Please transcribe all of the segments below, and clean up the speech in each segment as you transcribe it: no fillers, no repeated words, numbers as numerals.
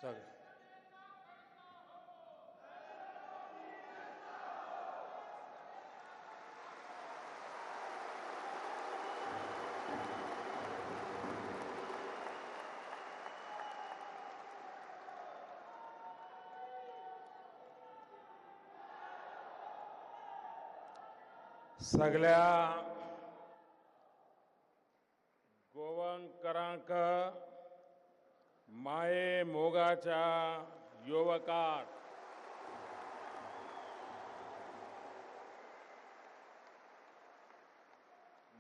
सग सगळ्या गोवंकरांक माये मोगाच्या युवकात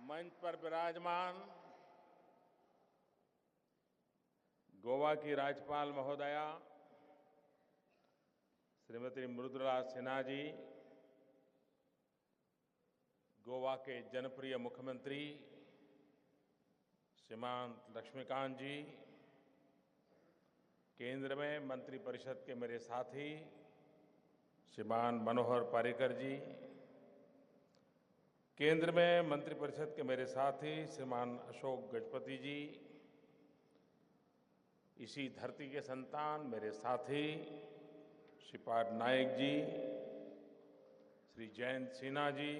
मंच पर विराजमान गोवा की राज्यपाल महोदया श्रीमती मृदुला सिन्हा जी, गोवा के जनप्रिय मुख्यमंत्री श्रीमान लक्ष्मीकांत जी, केंद्र में मंत्रिपरिषद के मेरे साथी श्रीमान मनोहर पर्रिकर जी, केंद्र में मंत्रिपरिषद के मेरे साथी श्रीमान अशोक गजपति जी, इसी धरती के संतान मेरे साथी श्रीपाद नायक जी, श्री जयंत सिन्हा जी,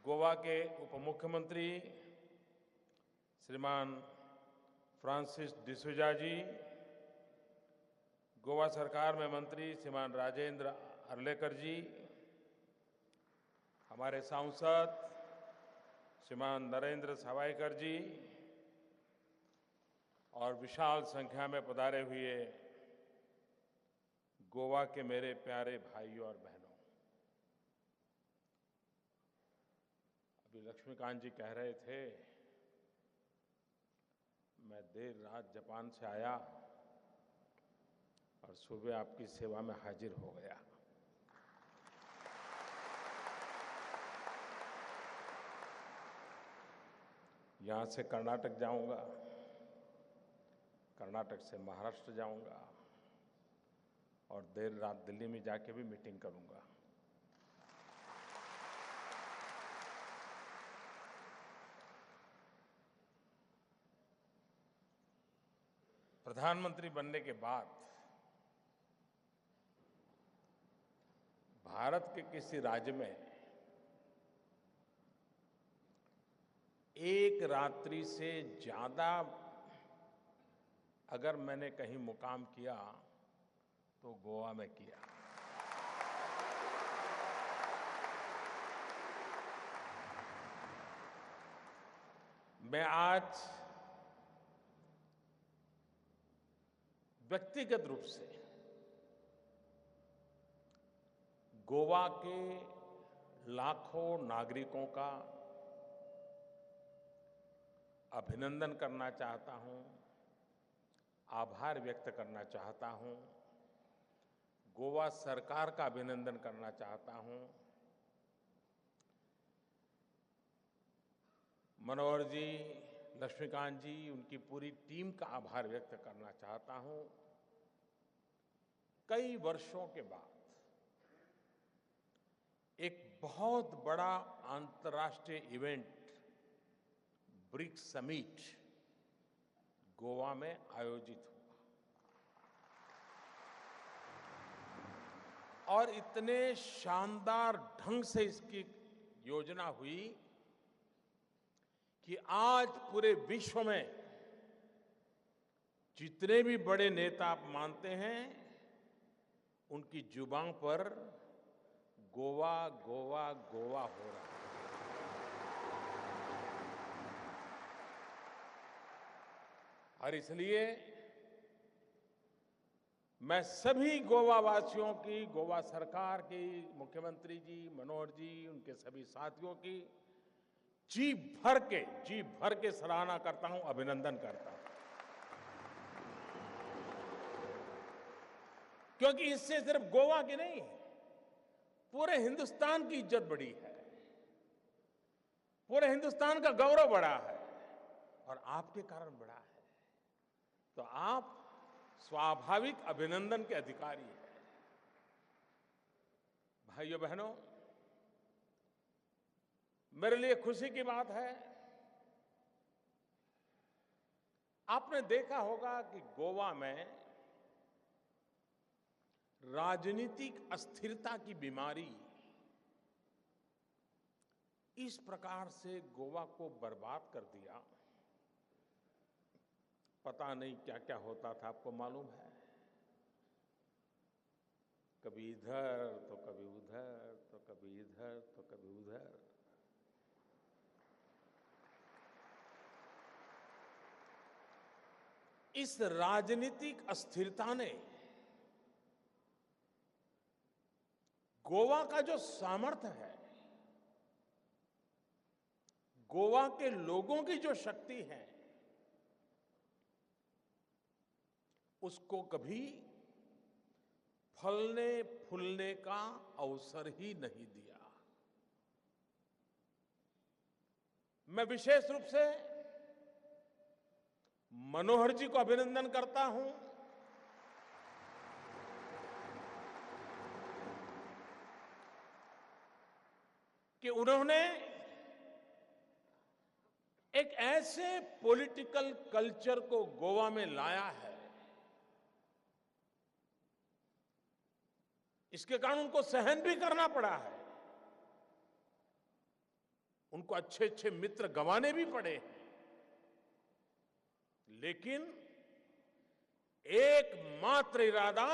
गोवा के उप मुख्यमंत्री श्रीमान फ्रांसिस डिसूजा जी, गोवा सरकार में मंत्री श्रीमान राजेंद्र अर्लेकर जी, हमारे सांसद श्रीमान नरेंद्र सावयकर जी और विशाल संख्या में पधारे हुए गोवा के मेरे प्यारे भाइयों और बहनों, अभी लक्ष्मीकांत जी कह रहे थे, मैं देर रात जापान से आया और सुबह आपकी सेवा में हाजिर हो गया। यहाँ से कर्नाटक जाऊंगा, कर्नाटक से महाराष्ट्र जाऊंगा और देर रात दिल्ली में जाके भी मीटिंग करूंगा। प्रधानमंत्री बनने के बाद भारत के किसी राज्य में एक रात्रि से ज्यादा अगर मैंने कहीं मुकाम किया तो गोवा में किया। मैं आज व्यक्तिगत रूप से गोवा के लाखों नागरिकों का अभिनंदन करना चाहता हूं, आभार व्यक्त करना चाहता हूं, गोवा सरकार का अभिनंदन करना चाहता हूं। मनोहर जी, लक्ष्मीकांत जी, उनकी पूरी टीम का आभार व्यक्त करना चाहता हूं। कई वर्षों के बाद एक बहुत बड़ा अंतर्राष्ट्रीय इवेंट ब्रिक्स समिट गोवा में आयोजित हुआ और इतने शानदार ढंग से इसकी योजना हुई कि आज पूरे विश्व में जितने भी बड़े नेता आप मानते हैं, उनकी जुबान पर गोवा गोवा गोवा हो रहा है। और इसलिए मैं सभी गोवा वासियों की, गोवा सरकार की, मुख्यमंत्री जी, मनोहर जी, उनके सभी साथियों की जी भर के सराहना करता हूं, अभिनंदन करता हूं, क्योंकि इससे सिर्फ गोवा की नहीं, पूरे हिंदुस्तान की इज्जत बढ़ी है, पूरे हिंदुस्तान का गौरव बढ़ा है और आपके कारण बढ़ा है। तो आप स्वाभाविक अभिनंदन के अधिकारी हैं। भाइयों बहनों, मेरे लिए खुशी की बात है आपने देखा होगा कि गोवा में राजनीतिक अस्थिरता की बीमारी इस प्रकार से गोवा को बर्बाद कर दिया। पता नहीं क्या क्या होता था, आपको मालूम है। कभी इधर तो कभी उधर, तो कभी इधर तो कभी उधर। इस राजनीतिक अस्थिरता ने गोवा का जो सामर्थ्य है, गोवा के लोगों की जो शक्ति है, उसको कभी फलने फूलने का अवसर ही नहीं दिया। मैं विशेष रूप से मनोहर जी को अभिनंदन करता हूं कि उन्होंने एक ऐसे पॉलिटिकल कल्चर को गोवा में लाया है, इसके कारण उनको सहन भी करना पड़ा है, उनको अच्छे अच्छे मित्र गंवाने भी पड़े हैं, लेकिन एकमात्र इरादा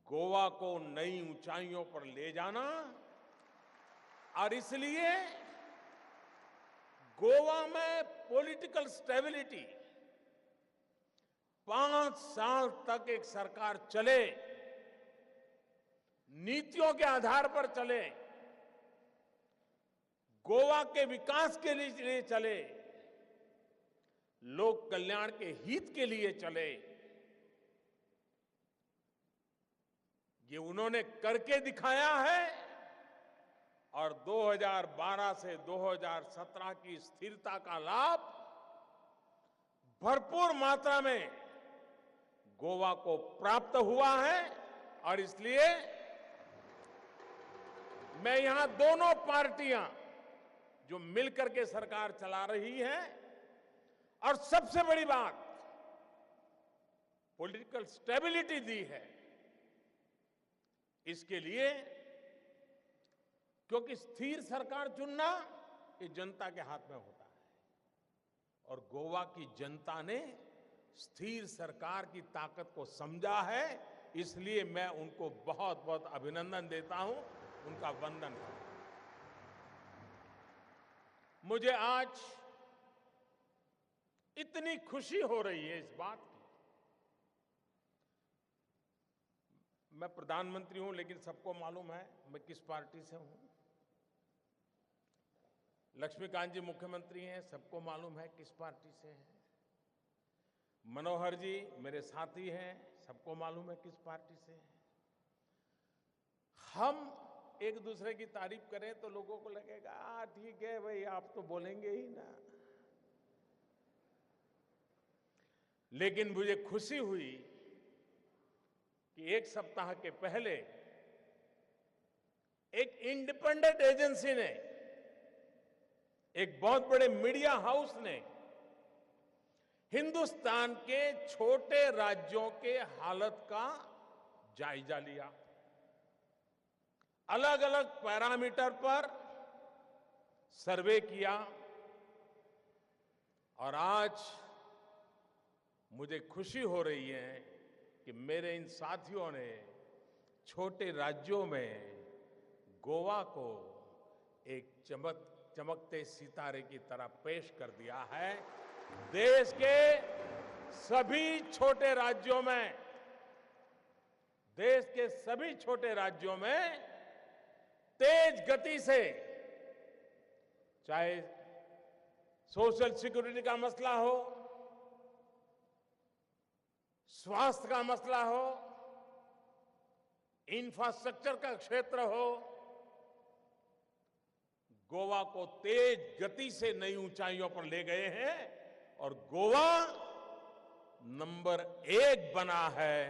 गोवा को नई ऊंचाइयों पर ले जाना। और इसलिए गोवा में पॉलिटिकल स्टेबिलिटी 5 साल तक एक सरकार चले, नीतियों के आधार पर चले, गोवा के विकास के लिए चले, लोक कल्याण के हित के लिए चले, ये उन्होंने करके दिखाया है। और 2012 से 2017 की स्थिरता का लाभ भरपूर मात्रा में गोवा को प्राप्त हुआ है। और इसलिए मैं यहां दोनों पार्टियां जो मिलकर के सरकार चला रही है, और सबसे बड़ी बात पॉलिटिकल स्टेबिलिटी दी है, इसके लिए, क्योंकि स्थिर सरकार चुनना ये जनता के हाथ में होता है, और गोवा की जनता ने स्थिर सरकार की ताकत को समझा है। इसलिए मैं उनको बहुत बहुत अभिनंदन देता हूं, उनका वंदन करता हूं। मुझे आज इतनी खुशी हो रही है इस बात की, मैं प्रधानमंत्री हूं, लेकिन सबको मालूम है मैं किस पार्टी से हूं। लक्ष्मीकांत जी मुख्यमंत्री हैं, सबको मालूम है किस पार्टी से हैं। मनोहर जी मेरे साथी हैं, सबको मालूम है किस पार्टी से हैं। हम एक दूसरे की तारीफ करें तो लोगों को लगेगा ठीक है भाई, आप तो बोलेंगे ही ना। लेकिन मुझे खुशी हुई कि एक सप्ताह के पहले एक इंडिपेंडेंट एजेंसी ने, एक बहुत बड़े मीडिया हाउस ने हिंदुस्तान के छोटे राज्यों के हालत का जायजा लिया, अलग अलग पैरामीटर पर सर्वे किया, और आज मुझे खुशी हो रही है कि मेरे इन साथियों ने छोटे राज्यों में गोवा को एक चमकते सितारे की तरह पेश कर दिया है। देश के सभी छोटे राज्यों में, देश के सभी छोटे राज्यों में तेज गति से, चाहे सोशल सिक्योरिटी का मसला हो, स्वास्थ्य का मसला हो, इंफ्रास्ट्रक्चर का क्षेत्र हो, गोवा को तेज गति से नई ऊंचाइयों पर ले गए हैं, और गोवा नंबर 1 बना है।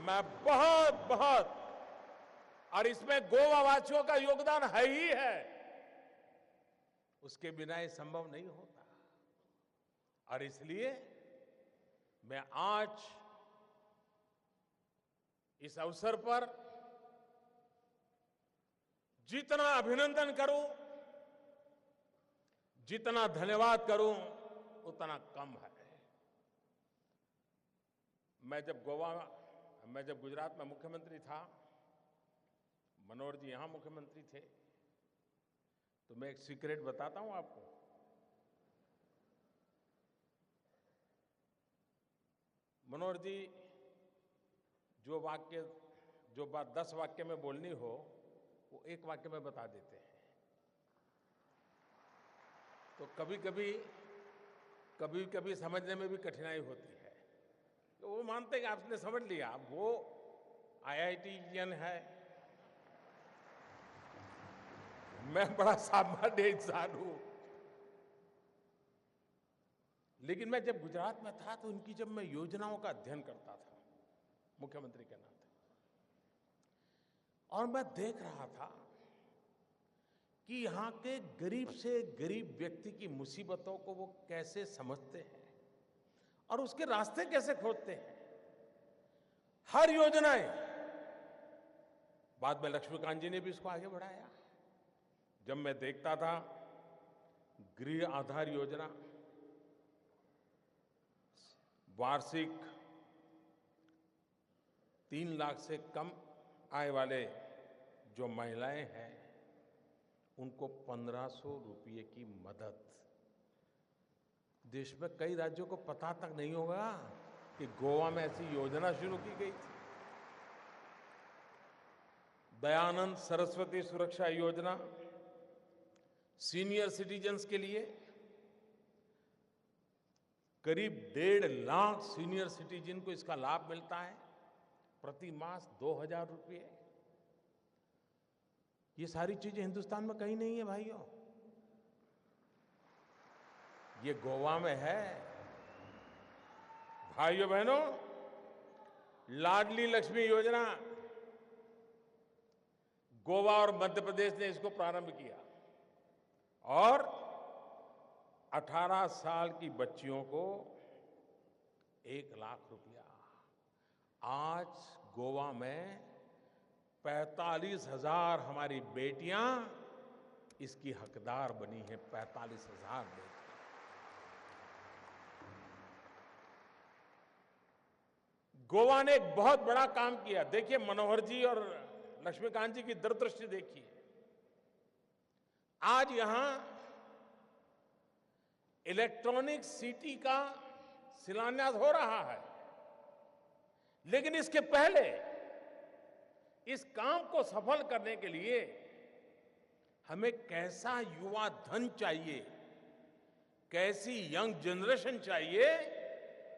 मैं बहुत बहुत, और इसमें गोवा वासियों का योगदान है ही है, उसके बिना ये संभव नहीं होता। और इसलिए मैं आज इस अवसर पर जितना अभिनंदन करूं, जितना धन्यवाद करूं, उतना कम है। मैं जब गुजरात में मुख्यमंत्री था, मनोहर जी यहां मुख्यमंत्री थे, तो मैं एक सीक्रेट बताता हूं आपको। मनोहर जी जो बात 10 वाक्य में बोलनी हो, वो 1 वाक्य में बता देते हैं। तो कभी कभी समझने में भी कठिनाई होती है। तो वो मानते हैं कि आपने समझ लिया, वो IITian है, मैं बड़ा सामान्य इंसान हूं। लेकिन मैं जब गुजरात में था, तो जब मैं योजनाओं का अध्ययन करता था मुख्यमंत्री के नाते, और मैं देख रहा था कि यहां के गरीब से गरीब व्यक्ति की मुसीबतों को वो कैसे समझते हैं और उसके रास्ते कैसे खोजते हैं। हर योजनाएं, बाद में लक्ष्मीकांत जी ने भी इसको आगे बढ़ाया। जब मैं देखता था गृह आधार योजना, वार्षिक 3 लाख से कम आय वाले जो महिलाएं हैं, उनको 1500 रुपये की मदद। देश में कई राज्यों को पता तक नहीं होगा कि गोवा में ऐसी योजना शुरू की गई थी। दयानंद सरस्वती सुरक्षा योजना, सीनियर सिटीजन्स के लिए करीब 1.5 लाख सीनियर सिटीजन को इसका लाभ मिलता है, प्रति मास 2000 रुपये। ये सारी चीजें हिंदुस्तान में कहीं नहीं है भाइयों, ये गोवा में है। भाइयों बहनों, लाडली लक्ष्मी योजना, गोवा और मध्य प्रदेश ने इसको प्रारंभ किया और 18 साल की बच्चियों को 1 लाख रुपया। आज गोवा में 45,000 हमारी बेटियां इसकी हकदार बनी हैं। 45,000 बेटियां। गोवा ने एक बहुत बड़ा काम किया। देखिए, मनोहर जी और लक्ष्मीकांत जी की दूरदृष्टि देखिए। आज यहां इलेक्ट्रॉनिक सिटी का शिलान्यास हो रहा है, लेकिन इसके पहले इस काम को सफल करने के लिए हमें कैसा युवा धन चाहिए, कैसी यंग जनरेशन चाहिए,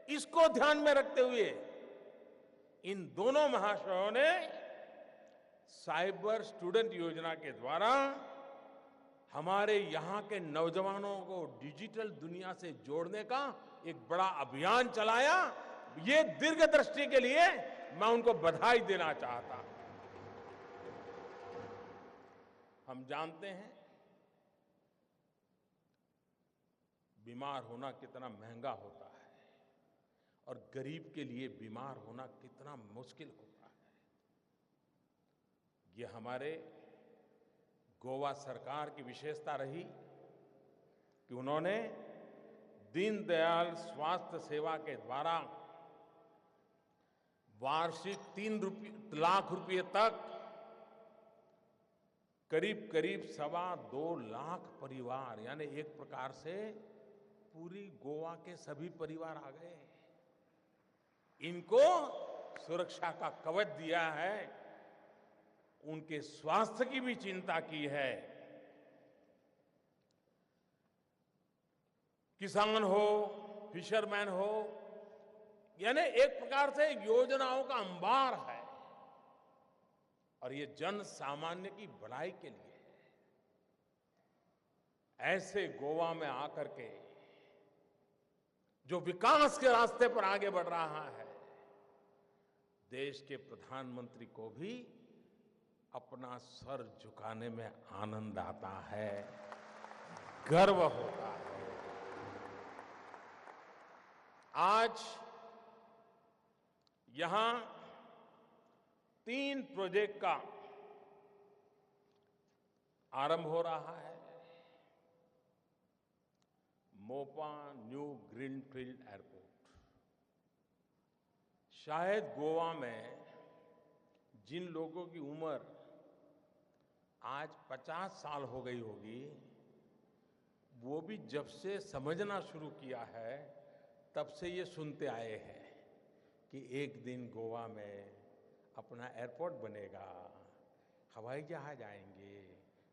इसको ध्यान में रखते हुए इन दोनों महाशयों ने साइबर स्टूडेंट योजना के द्वारा हमारे यहां के नौजवानों को डिजिटल दुनिया से जोड़ने का एक बड़ा अभियान चलाया। ये दीर्घदृष्टि के लिए मैं उनको बधाई देना चाहता हूं। हम जानते हैं बीमार होना कितना महंगा होता है और गरीब के लिए बीमार होना कितना मुश्किल होता है। ये हमारे गोवा सरकार की विशेषता रही कि उन्होंने दीनदयाल स्वास्थ्य सेवा के द्वारा वार्षिक 3 लाख रुपये तक करीब 2.25 लाख परिवार, यानी एक प्रकार से पूरी गोवा के सभी परिवार आ गए। इनको सुरक्षा का कवच दिया है, उनके स्वास्थ्य की भी चिंता की है। किसान हो, फिशरमैन हो, यानी एक प्रकार से योजनाओं का अंबार है और ये जन सामान्य की भलाई के लिए है। ऐसे गोवा में आकर के जो विकास के रास्ते पर आगे बढ़ रहा है, देश के प्रधानमंत्री को भी अपना सर झुकाने में आनंद आता है, गर्व होता है। आज यहां 3 प्रोजेक्ट का आरंभ हो रहा है। मोपा न्यू ग्रीनफील्ड एयरपोर्ट, शायद गोवा में जिन लोगों की उम्र आज 50 साल हो गई होगी, वो भी जब से समझना शुरू किया है तब से ये सुनते आए हैं कि एक दिन गोवा में अपना एयरपोर्ट बनेगा, हवाई जहाज आएंगे,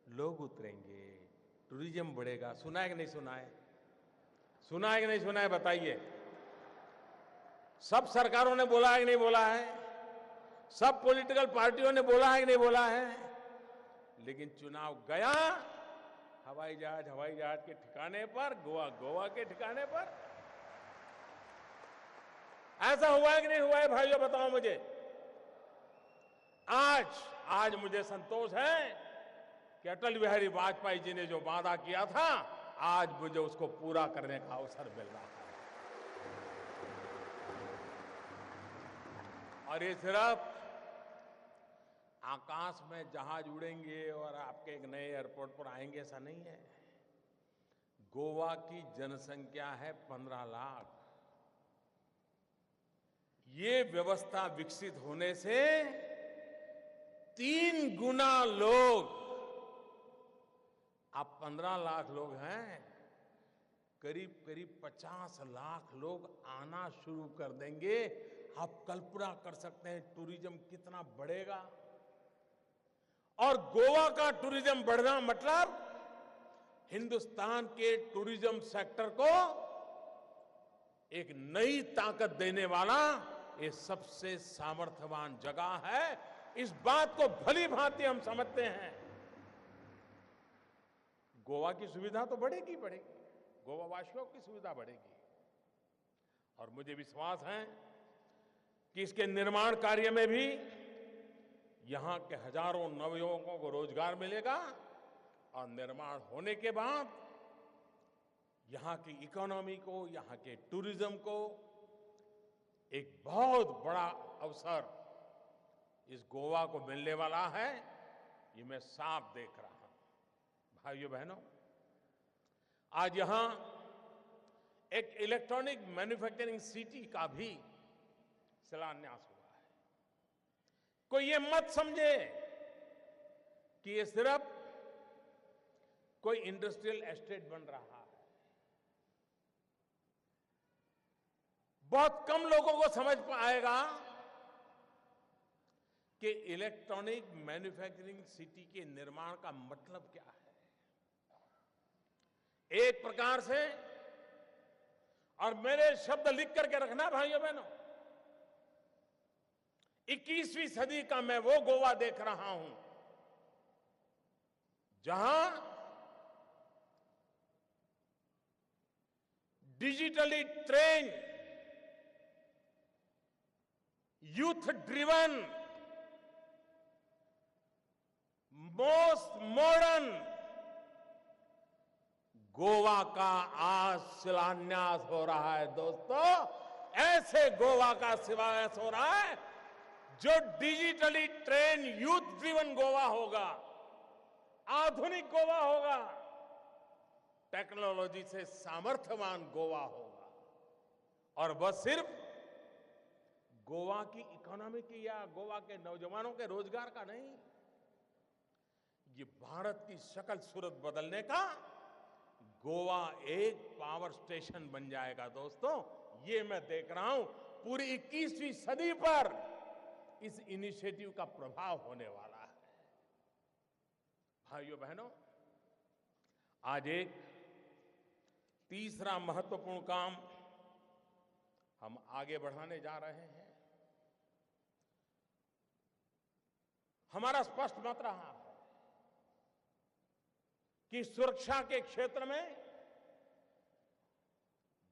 लोग उतरेंगे, टूरिज्म बढ़ेगा। सुना है कि नहीं सुना है? सुना है कि नहीं सुना है? बताइए। सब सरकारों ने बोला है कि नहीं बोला है? सब पॉलिटिकल पार्टियों ने बोला है कि नहीं बोला है? लेकिन चुनाव गया, हवाई जहाज के ठिकाने पर, गोवा के ठिकाने पर। ऐसा हुआ है कि नहीं हुआ है भाइयों, बताओ मुझे। आज मुझे संतोष है कि अटल बिहारी वाजपेयी जी ने जो वादा किया था, आज मुझे उसको पूरा करने का अवसर मिल रहा है। और ये सिर्फ आकाश में जहाज उड़ेंगे और आपके एक नए एयरपोर्ट पर आएंगे, ऐसा नहीं है। गोवा की जनसंख्या है 15 लाख। ये व्यवस्था विकसित होने से 3 गुना लोग, आप 15 लाख लोग हैं, करीब करीब 50 लाख लोग आना शुरू कर देंगे। आप कल्पना कर सकते हैं टूरिज्म कितना बढ़ेगा। और गोवा का टूरिज्म बढ़ना मतलब हिंदुस्तान के टूरिज्म सेक्टर को एक नई ताकत देने वाला ये सबसे सामर्थ्यवान जगह है। इस बात को भली भांति हम समझते हैं। गोवा की सुविधा तो बढ़ेगी, गोवा वासियों की सुविधा बढ़ेगी। और मुझे विश्वास है कि इसके निर्माण कार्य में भी यहां के हजारों नवयुवकों को रोजगार मिलेगा। और निर्माण होने के बाद यहां की इकोनॉमी को, यहां के टूरिज्म को एक बहुत बड़ा अवसर इस गोवा को मिलने वाला है, ये मैं साफ देख रहा हूं। भाइयों बहनों, आज यहां एक इलेक्ट्रॉनिक मैन्युफैक्चरिंग सिटी का भी शिलान्यास हुआ है। कोई ये मत समझे कि ये सिर्फ कोई इंडस्ट्रियल एस्टेट बन रहा है। बहुत कम लोगों को समझ पाएगा कि इलेक्ट्रॉनिक मैन्युफैक्चरिंग सिटी के निर्माण का मतलब क्या है। एक प्रकार से, और मेरे शब्द लिख करके रखना भाइयों बहनों, 21वीं सदी का मैं वो गोवा देख रहा हूं जहां digitally train, youth driven, most modern Goa का आज शिलान्यास हो रहा है। दोस्तों, ऐसे गोवा का शिलान्यास हो रहा है जो digitally train, youth driven Goa होगा, आधुनिक गोवा होगा, टेक्नोलॉजी से सामर्थ्यवान गोवा होगा। और वह सिर्फ गोवा की इकोनॉमी की या गोवा के नौजवानों के रोजगार का नहीं, ये भारत की शक्ल सूरत बदलने का गोवा एक पावर स्टेशन बन जाएगा। दोस्तों, ये मैं देख रहा हूं पूरी 21वीं सदी पर इस इनिशिएटिव का प्रभाव होने वाला है। भाइयों बहनों, आज एक तीसरा महत्वपूर्ण काम हम आगे बढ़ाने जा रहे हैं। हमारा स्पष्ट मत रहा है कि सुरक्षा के क्षेत्र में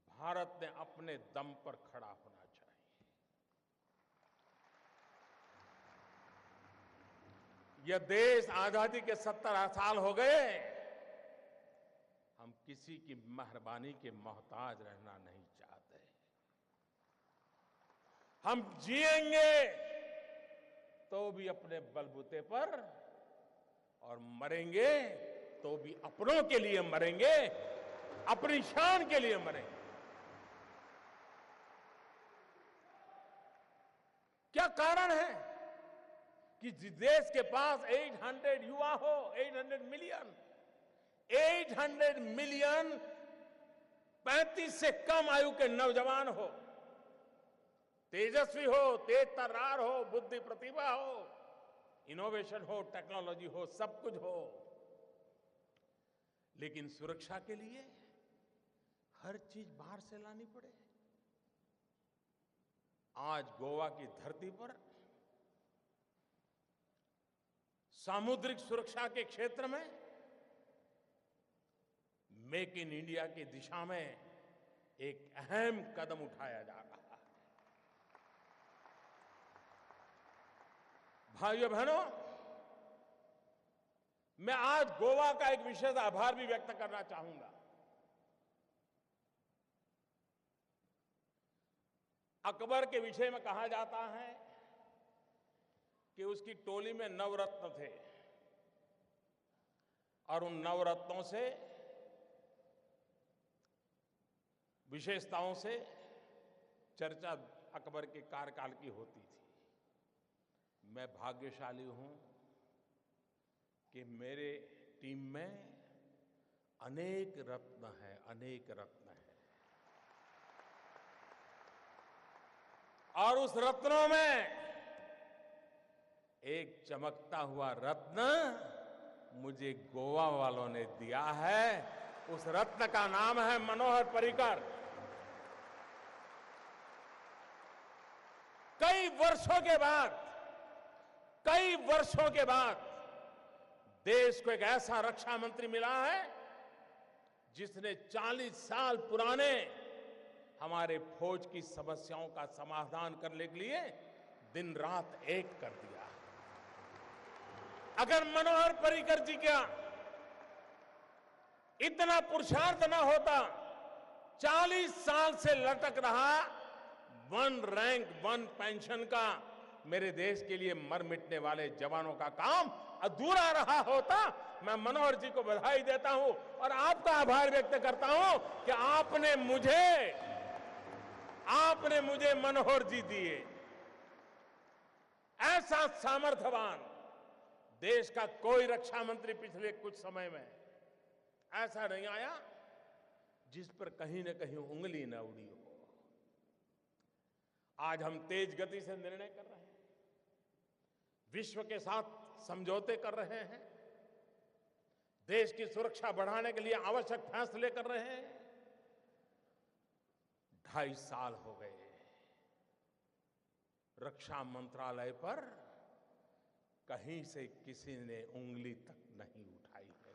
भारत ने अपने दम पर खड़ा होना चाहिए। यह देश आजादी के 70 साल हो गए, हम किसी की मेहरबानी के मोहताज रहना नहीं चाहते। हम जिएंगे तो भी अपने बलबूते पर और मरेंगे तो भी अपनों के लिए मरेंगे, अपनी शान के लिए मरेंगे। क्या कारण है कि जिस देश के पास 800 युवा हो, 800 मिलियन 35 से कम आयु के नौजवान हो, तेजस्वी हो, तेज तर्रार हो, बुद्धि प्रतिभा हो, इनोवेशन हो, टेक्नोलॉजी हो, सब कुछ हो, लेकिन सुरक्षा के लिए हर चीज बाहर से लानी पड़े। आज गोवा की धरती पर सामुद्रिक सुरक्षा के क्षेत्र में मेक इन इंडिया की दिशा में एक अहम कदम उठाया जा रहा है। भाइयों बहनों, मैं आज गोवा का एक विशेष आभार भी व्यक्त करना चाहूंगा। अकबर के विषय में कहा जाता है कि उसकी टोली में नवरत्न थे और उन नवरत्नों से, विशेषताओं से चर्चा अकबर के कार्यकाल की होती थी। मैं भाग्यशाली हूं कि मेरे टीम में अनेक रत्न हैं, अनेक रत्न हैं। और उस रत्नों में एक चमकता हुआ रत्न मुझे गोवा वालों ने दिया है। उस रत्न का नाम है मनोहर पर्रिकर। कई वर्षों के बाद देश को एक ऐसा रक्षा मंत्री मिला है जिसने 40 साल पुराने हमारे फौज की समस्याओं का समाधान करने के लिए दिन रात एक कर दिया। अगर मनोहर पर्रिकर जी का इतना पुरुषार्थ न होता, 40 साल से लटक रहा वन रैंक वन पेंशन का मेरे देश के लिए मर मिटने वाले जवानों का काम अधूरा रहा होता। मैं मनोहर जी को बधाई देता हूं और आपका आभार व्यक्त करता हूं कि आपने मुझे मनोहर जी दिए। ऐसा सामर्थ्यवान देश का कोई रक्षा मंत्री पिछले कुछ समय में ऐसा नहीं आया जिस पर कहीं न कहीं उंगली न उड़ी हो। आज हम तेज गति से निर्णय कर रहे हैं, विश्व के साथ समझौते कर रहे हैं, देश की सुरक्षा बढ़ाने के लिए आवश्यक फैसले कर रहे हैं। 2.5 साल हो गए रक्षा मंत्रालय पर कहीं से किसी ने उंगली तक नहीं उठाई है।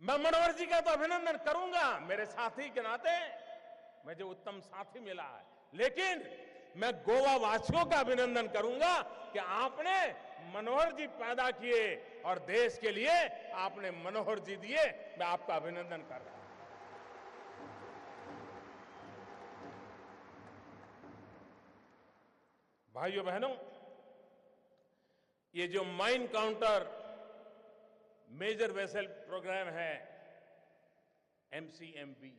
मैं मनोहर जी का तो अभिनंदन करूंगा, मेरे साथी के नाते मुझे उत्तम साथी मिला है, लेकिन मैं गोवा वासियों का अभिनंदन करूंगा कि आपने मनोहर जी पैदा किए और देश के लिए आपने मनोहर जी दिए। मैं आपका अभिनंदन कर रहा हूं। भाइयों बहनों, ये जो mine countermeasure vessel programme है MCMP,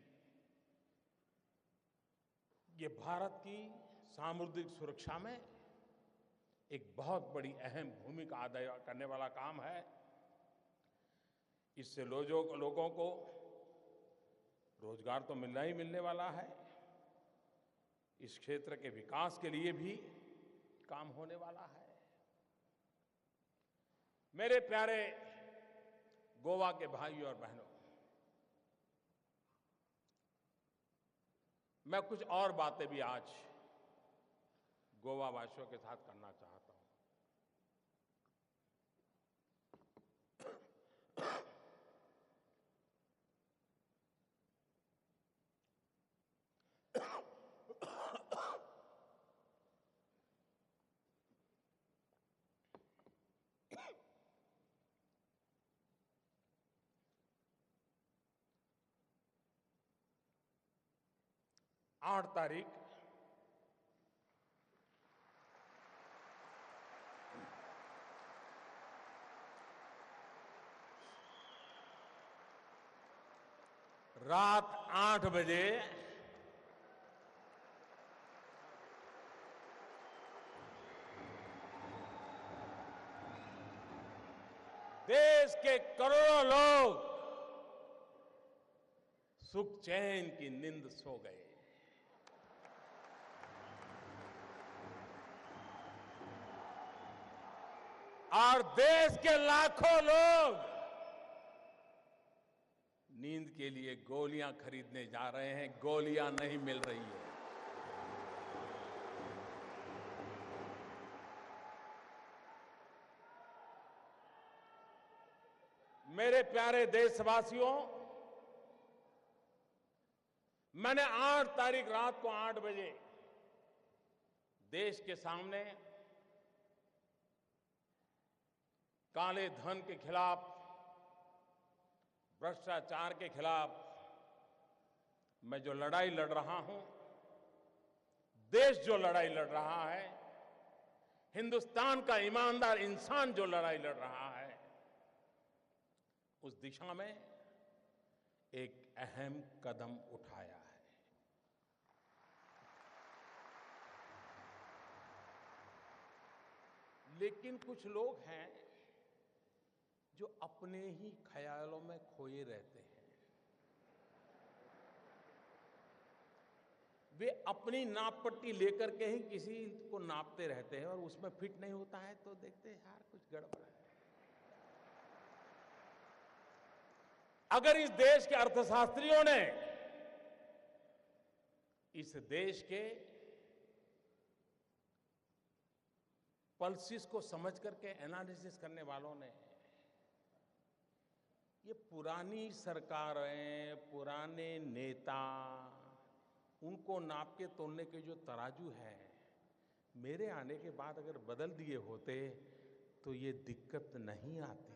ये भारत की सामुद्रिक सुरक्षा में एक बहुत बड़ी अहम भूमिका अदा करने वाला काम है। इससे लोगों को रोजगार तो मिलना ही मिलने वाला है, इस क्षेत्र के विकास के लिए भी काम होने वाला है। मेरे प्यारे गोवा के भाइयों और बहनों, मैं कुछ और बातें भी आज गोवा वासियों के साथ करना चाहता हूं। 8 तारीख रात 8 बजे देश के करोड़ों लोग सुख चैन की नींद सो गए। और देश के लाखों लोग नींद के लिए गोलियां खरीदने जा रहे हैं, गोलियां नहीं मिल रही है। मेरे प्यारे देशवासियों, मैंने 8 तारीख रात को 8 बजे देश के सामने काले धन के खिलाफ, भ्रष्टाचार के खिलाफ मैं जो लड़ाई लड़ रहा हूं, देश जो लड़ाई लड़ रहा है, हिंदुस्तान का ईमानदार इंसान जो लड़ाई लड़ रहा है, उस दिशा में एक अहम कदम उठाया है। लेकिन कुछ लोग हैं जो अपने ही ख्यालों में खोए रहते हैं। वे अपनी नाप पट्टी लेकर के ही किसी को नापते रहते हैं और उसमें फिट नहीं होता है तो देखते हैं यार कुछ गड़बड़ है। अगर इस देश के अर्थशास्त्रियों ने, इस देश के पल्सिस को समझ करके एनालिसिस करने वालों ने ये पुरानी सरकारें, पुराने नेता, उनको नाप के तोलने के जो तराजू है, मेरे आने के बाद अगर बदल दिए होते तो ये दिक्कत नहीं आती।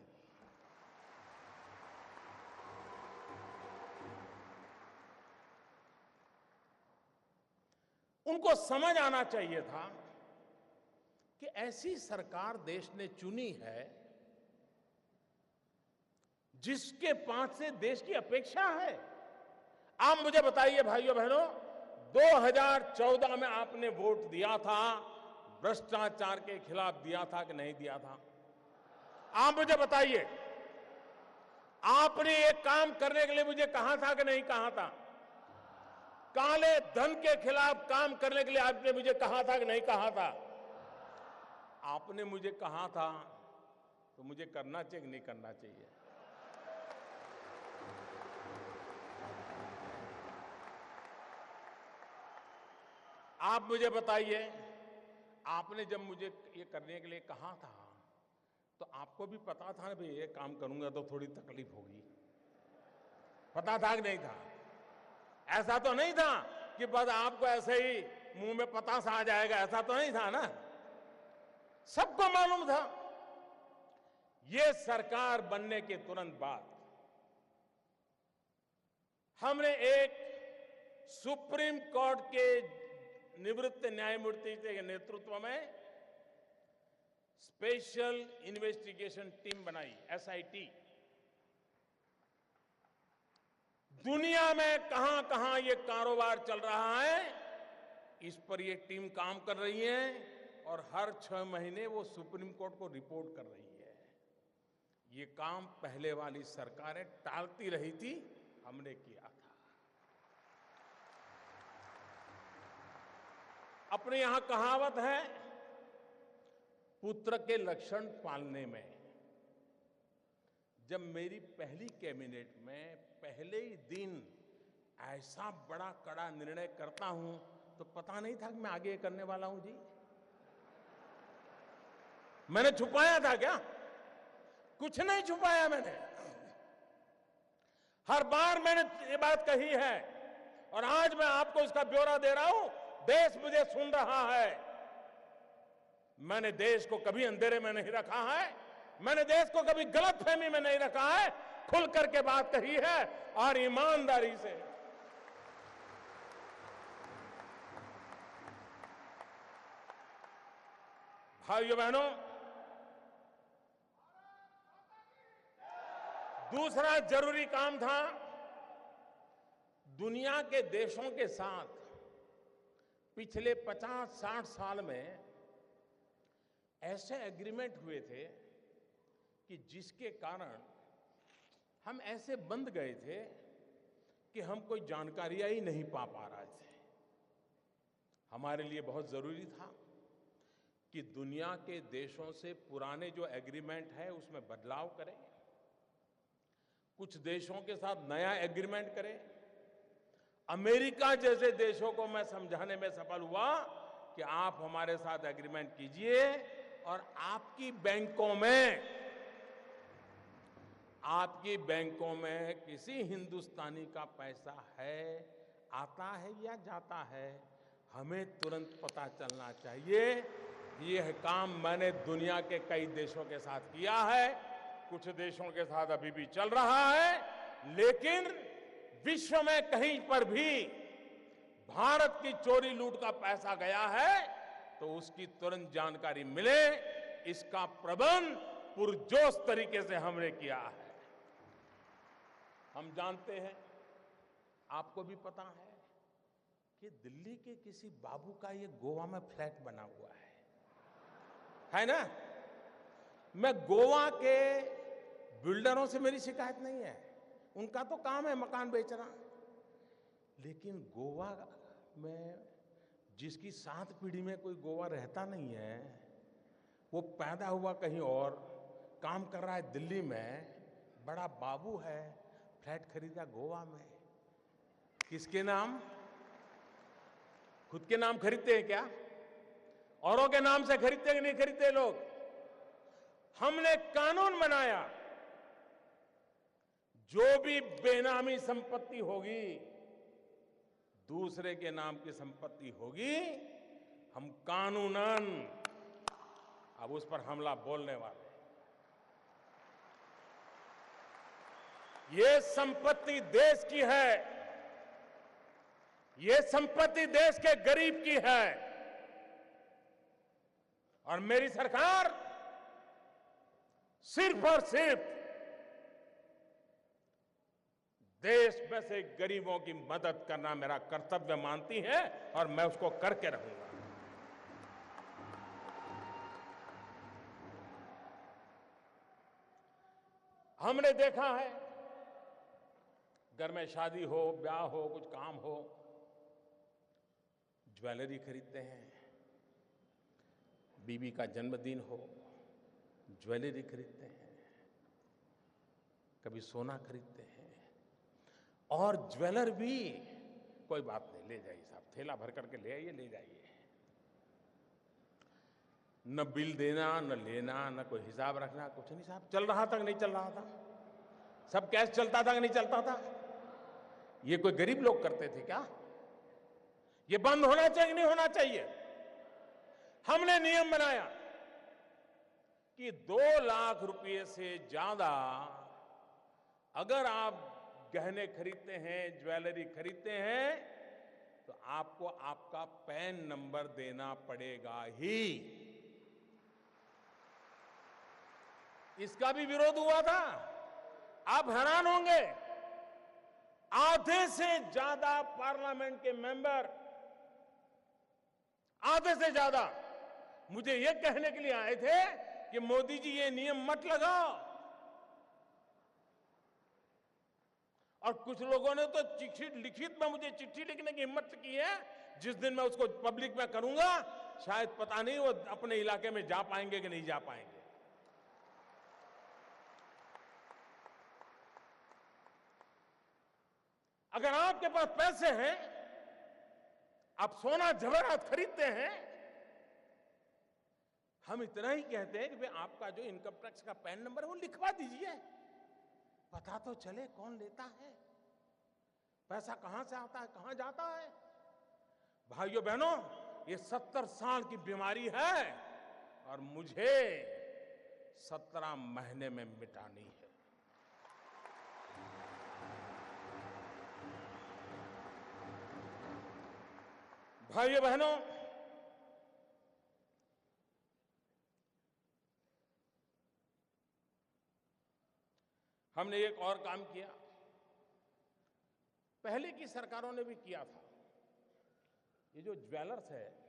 उनको समझ आना चाहिए था कि ऐसी सरकार देश ने चुनी है जिसके पास से देश की अपेक्षा है। आप मुझे बताइए भाइयों बहनों, 2014 में आपने वोट दिया था, भ्रष्टाचार के खिलाफ दिया था कि नहीं दिया था? आप मुझे बताइए, आपने एक काम करने के लिए मुझे कहा था कि नहीं कहा था? काले धन के खिलाफ काम करने के लिए आपने मुझे कहा था कि नहीं कहा था? आपने मुझे कहा था तो मुझे करना चाहिए कि नहीं करना चाहिए? आप मुझे बताइए, आपने जब मुझे ये करने के लिए कहा था तो आपको भी पता था ना भाई ये काम करूंगा तो थोड़ी तकलीफ होगी, पता था कि नहीं था? ऐसा तो नहीं था कि बस आपको ऐसे ही मुंह में पतासा आ जाएगा, ऐसा तो नहीं था ना? सबको मालूम था। ये सरकार बनने के तुरंत बाद हमने एक सुप्रीम कोर्ट के निवृत्त न्यायमूर्ति के नेतृत्व में स्पेशल इन्वेस्टिगेशन टीम बनाई, एसआईटी। दुनिया में कहां कहां ये कारोबार चल रहा है, इस पर ये टीम काम कर रही है और हर 6 महीने वो सुप्रीम कोर्ट को रिपोर्ट कर रही है। ये काम पहले वाली सरकारें टालती रही थी, हमने किया था। अपने यहां कहावत है, पुत्र के लक्षण पालने में। जब मेरी पहली कैबिनेट में पहले ही दिन ऐसा बड़ा कड़ा निर्णय करता हूं तो पता नहीं था कि मैं आगे करने वाला हूं जी। मैंने छुपाया था क्या? कुछ नहीं छुपाया मैंने। हर बार मैंने ये बात कही है और आज मैं आपको इसका ब्यौरा दे रहा हूं। देश मुझे सुन रहा है। मैंने देश को कभी अंधेरे में नहीं रखा है, मैंने देश को कभी गलतफहमी में नहीं रखा है, खुल करके बात कही है और ईमानदारी से। भाइयों बहनों, दूसरा जरूरी काम था दुनिया के देशों के साथ पिछले 50-60 साल में ऐसे एग्रीमेंट हुए थे कि जिसके कारण हम ऐसे बंध गए थे कि हम कोई जानकारियां ही नहीं पा रहे थे। हमारे लिए बहुत जरूरी था कि दुनिया के देशों से पुराने जो एग्रीमेंट है उसमें बदलाव करें, कुछ देशों के साथ नया एग्रीमेंट करें। अमेरिका जैसे देशों को मैं समझाने में सफल हुआ कि आप हमारे साथ एग्रीमेंट कीजिए और आपकी बैंकों में किसी हिंदुस्तानी का पैसा है, आता है या जाता है, हमें तुरंत पता चलना चाहिए। यह काम मैंने दुनिया के कई देशों के साथ किया है, कुछ देशों के साथ अभी भी चल रहा है, लेकिन विश्व में कहीं पर भी भारत की चोरी लूट का पैसा गया है तो उसकी तुरंत जानकारी मिले, इसका प्रबंध पुरजोश तरीके से हमने किया है। हम जानते हैं, आपको भी पता है कि दिल्ली के किसी बाबू का ये गोवा में फ्लैट बना हुआ है ना? मैं गोवा के बिल्डरों से मेरी शिकायत नहीं है, उनका तो काम है मकान बेचना, लेकिन गोवा में जिसकी 7 पीढ़ी में कोई गोवा रहता नहीं है, वो पैदा हुआ कहीं और, काम कर रहा है दिल्ली में, बड़ा बाबू है, फ्लैट खरीदा गोवा में। किसके नाम? खुद के नाम खरीदते हैं क्या? औरों के नाम से खरीदते कि नहीं खरीदते लोग? हमने कानून बनाया, जो भी बेनामी संपत्ति होगी, दूसरे के नाम की संपत्ति होगी, हम कानूनन अब उस पर हमला बोलने वाले। ये संपत्ति देश की है, ये संपत्ति देश के गरीब की है, और मेरी सरकार सिर्फ और सिर्फ देश में से गरीबों की मदद करना मेरा कर्तव्य मानती है और मैं उसको करके रहूंगा। हमने देखा है, घर में शादी हो, ब्याह हो, कुछ काम हो, ज्वेलरी खरीदते हैं, बीवी का जन्मदिन हो, ज्वेलरी खरीदते हैं, कभी सोना खरीदते हैं, और ज्वेलर भी कोई बात नहीं, ले जाइए साहब, थैला भर करके ले आइए, ले जाइए, न बिल देना, न लेना, न कोई हिसाब रखना, कुछ नहीं साहब। चल रहा था कि नहीं चल रहा था? सब कैश चलता था कि नहीं चलता था? ये कोई गरीब लोग करते थे क्या? ये बंद होना चाहिए कि नहीं होना चाहिए? हमने नियम बनाया कि 2 लाख रुपए से ज्यादा अगर आप गहने खरीदते हैं, ज्वेलरी खरीदते हैं, तो आपको आपका पैन नंबर देना पड़ेगा ही। इसका भी विरोध हुआ था। आप हैरान होंगे, आधे से ज्यादा पार्लियामेंट के मेंबर, आधे से ज्यादा मुझे यह कहने के लिए आए थे कि मोदी जी ये नियम मत लगाओ, और कुछ लोगों ने तो लिखित में मुझे चिट्ठी लिखने की हिम्मत की है। जिस दिन मैं उसको पब्लिक में करूंगा, शायद पता नहीं वो अपने इलाके में जा पाएंगे कि नहीं जा पाएंगे। अगर आपके पास पैसे हैं, आप सोना जवाहरात खरीदते हैं, हम इतना ही कहते हैं कि भाई आपका जो इनकम टैक्स का पैन नंबर है वो लिखवा दीजिए, पता तो चले कौन लेता है, पैसा कहां से आता है, कहां जाता है। भाइयों बहनों, ये 70 साल की बीमारी है और मुझे 17 महीने में मिटानी है। भाइयों बहनों, हमने एक और काम किया, पहले की सरकारों ने भी किया था। ये जो ज्वेलर्स है,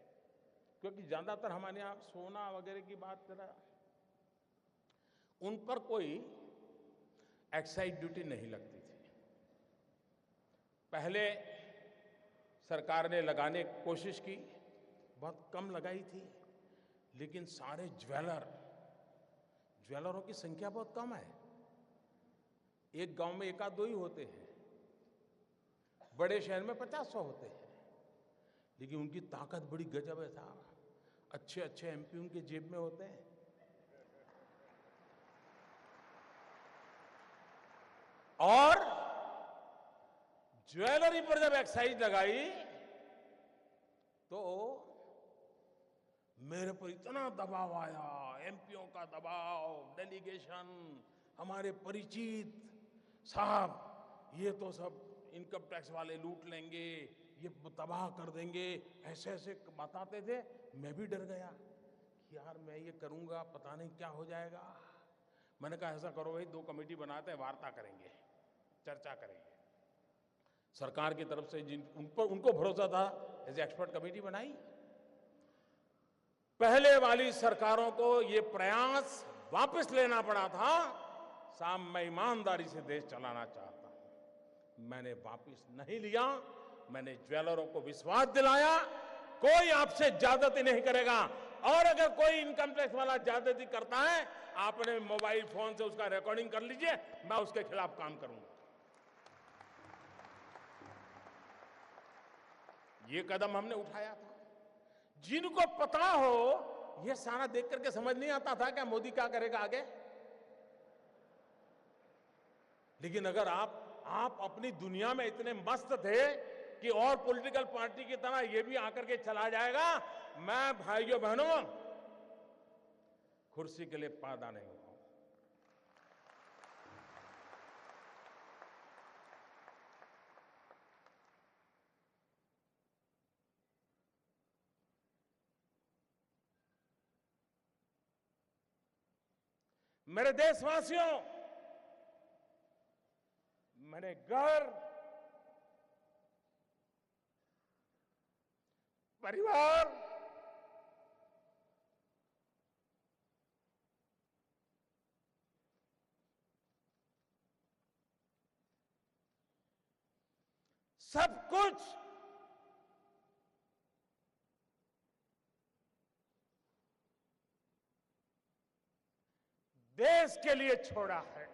क्योंकि ज्यादातर हमारे यहाँ सोना वगैरह की बात कर रहा, उन पर कोई एक्साइज ड्यूटी नहीं लगती थी। पहले सरकार ने लगाने की कोशिश की, बहुत कम लगाई थी, लेकिन सारे ज्वेलरों की संख्या बहुत कम है। एक गांव में एक आध दो ही होते हैं, बड़े शहर में 50-100 होते हैं, लेकिन उनकी ताकत बड़ी गजब है साहब। अच्छे अच्छे एमपी उनके जेब में होते हैं। और ज्वेलरी पर जब एक्साइज लगाई तो मेरे पर इतना दबाव आया, एमपीओ का दबाव, डेलीगेशन, हमारे परिचित, साहब ये तो सब इनकम टैक्स वाले लूट लेंगे, ये तबाह कर देंगे, ऐसे ऐसे बताते थे। मैं भी डर गया कि यार मैं ये करूंगा पता नहीं क्या हो जाएगा। मैंने कहा ऐसा करो भाई, 2 कमेटी बनाते हैं, वार्ता करेंगे, चर्चा करेंगे। सरकार की तरफ से उनको भरोसा था, ऐसे एक्सपर्ट कमेटी बनाई। पहले वाली सरकारों को ये प्रयास वापस लेना पड़ा था। साहब मैं ईमानदारी से देश चलाना चाहता हूं, मैंने वापस नहीं लिया। मैंने ज्वेलरों को विश्वास दिलाया कोई आपसे ज्यादती नहीं करेगा, और अगर कोई इनकम टैक्स वाला ज्यादती करता है, आपने मोबाइल फोन से उसका रिकॉर्डिंग कर लीजिए, मैं उसके खिलाफ काम करूंगा। ये कदम हमने उठाया था। जिनको पता हो, ये सारा देख करके समझ नहीं आता था क्या मोदी क्या करेगा आगे। लेकिन अगर आप अपनी दुनिया में इतने मस्त थे कि और पॉलिटिकल पार्टी की तरह ये भी आकर के चला जाएगा, मैं भाइयों बहनों कुर्सी के लिए पैदा नहीं हुआ। मेरे देशवासियों, मैंने घर, परिवार, सब कुछ देश के लिए छोड़ा है।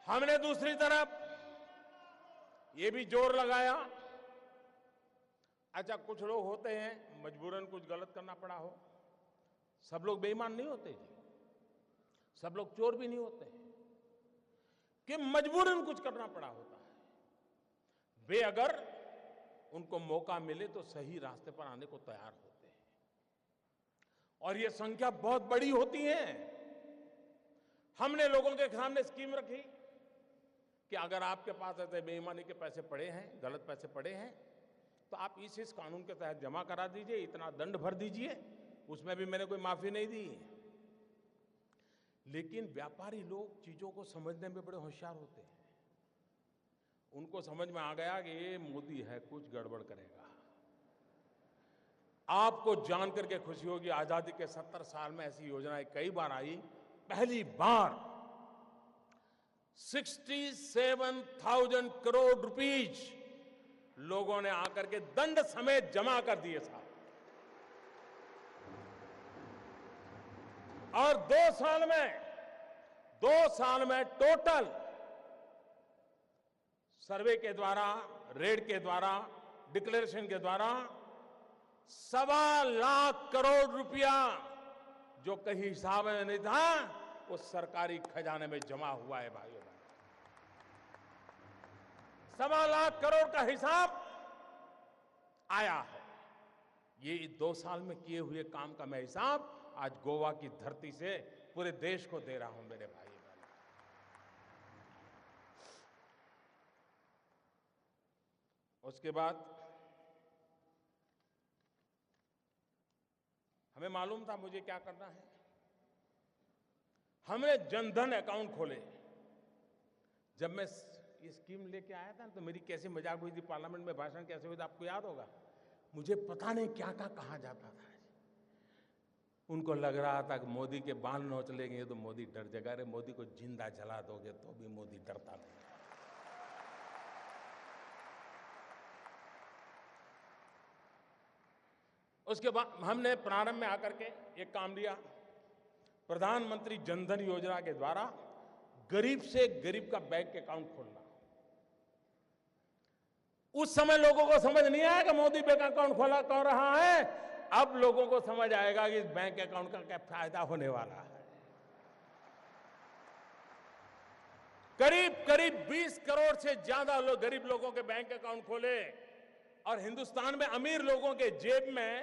हमने दूसरी तरफ ये भी जोर लगाया, अच्छा कुछ लोग होते हैं मजबूरन कुछ गलत करना पड़ा हो। सब लोग बेईमान नहीं होते जी, सब लोग चोर भी नहीं होते कि मजबूरन कुछ करना पड़ा होता है। वे अगर उनको मौका मिले तो सही रास्ते पर आने को तैयार होते हैं, और ये संख्या बहुत बड़ी होती है। हमने लोगों के सामने स्कीम रखी कि अगर आपके पास ऐसे बेईमानी के पैसे पड़े हैं, गलत पैसे पड़े हैं, तो आप इस कानून के तहत जमा करा दीजिए, इतना दंड भर दीजिए। उसमें भी मैंने कोई माफी नहीं दी। लेकिन व्यापारी लोग चीजों को समझने में बड़े होशियार होते हैं। उनको समझ में आ गया कि ये मोदी है, कुछ गड़बड़ करेगा। आपको जान करके खुशी होगी, आजादी के 70 साल में ऐसी योजनाएं कई बार आई। पहली बार 67,000 करोड़ रुपीज लोगों ने आकर के दंड समेत जमा कर दिए साहब। और 2 साल में टोटल सर्वे के द्वारा, रेड के द्वारा, डिक्लेरेशन के द्वारा 1.25 लाख करोड़ रुपया जो कहीं हिसाब में नहीं था, वो सरकारी खजाने में जमा हुआ है भाइयों। 1.25 लाख करोड़ का हिसाब आया है। ये 2 साल में किए हुए काम का मैं हिसाब आज गोवा की धरती से पूरे देश को दे रहा हूं मेरे भाई बहन। उसके बाद हमें मालूम था मुझे क्या करना है। हमने जनधन अकाउंट खोले। जब मैं ये स्कीम लेके आया था तो मेरी कैसे मजाक हुई थी, पार्लियामेंट में भाषण कैसे हुई थी आपको याद होगा। मुझे पता नहीं क्या क्या कहा जाता था। उनको लग रहा था कि मोदी के बाल नोच लेंगे तो मोदी डर जाएगा। अरे मोदी को जिंदा जला दोगे तो भी मोदी डरता नहीं। उसके बाद हमने प्रारंभ में आकर के एक काम लिया, प्रधानमंत्री जनधन योजना के द्वारा गरीब से गरीब का बैंक अकाउंट खोलना। उस समय लोगों को समझ नहीं आया कि मोदी बैंक अकाउंट खोला कौन रहा है। अब लोगों को समझ आएगा कि इस बैंक अकाउंट का क्या फायदा होने वाला है। करीब करीब 20 करोड़ से ज्यादा लोग गरीब लोगों के बैंक अकाउंट खोले और हिंदुस्तान में अमीर लोगों के जेब में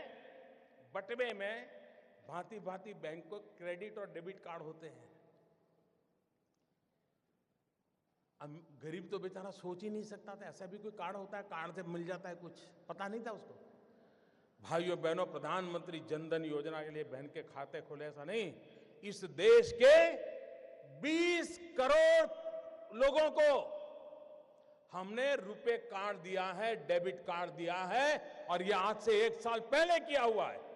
बटवे में भांति भांति बैंक को क्रेडिट और डेबिट कार्ड होते हैं। गरीब तो बेचारा सोच ही नहीं सकता था ऐसा भी कोई कार्ड होता है, कार्ड से मिल जाता है कुछ, पता नहीं था उसको। भाइयों बहनों, प्रधानमंत्री जनधन योजना के लिए बहन के खाते खोले ऐसा नहीं, इस देश के 20 करोड़ लोगों को हमने रुपए कार्ड दिया है, डेबिट कार्ड दिया है और यह आज से 1 साल पहले किया हुआ है।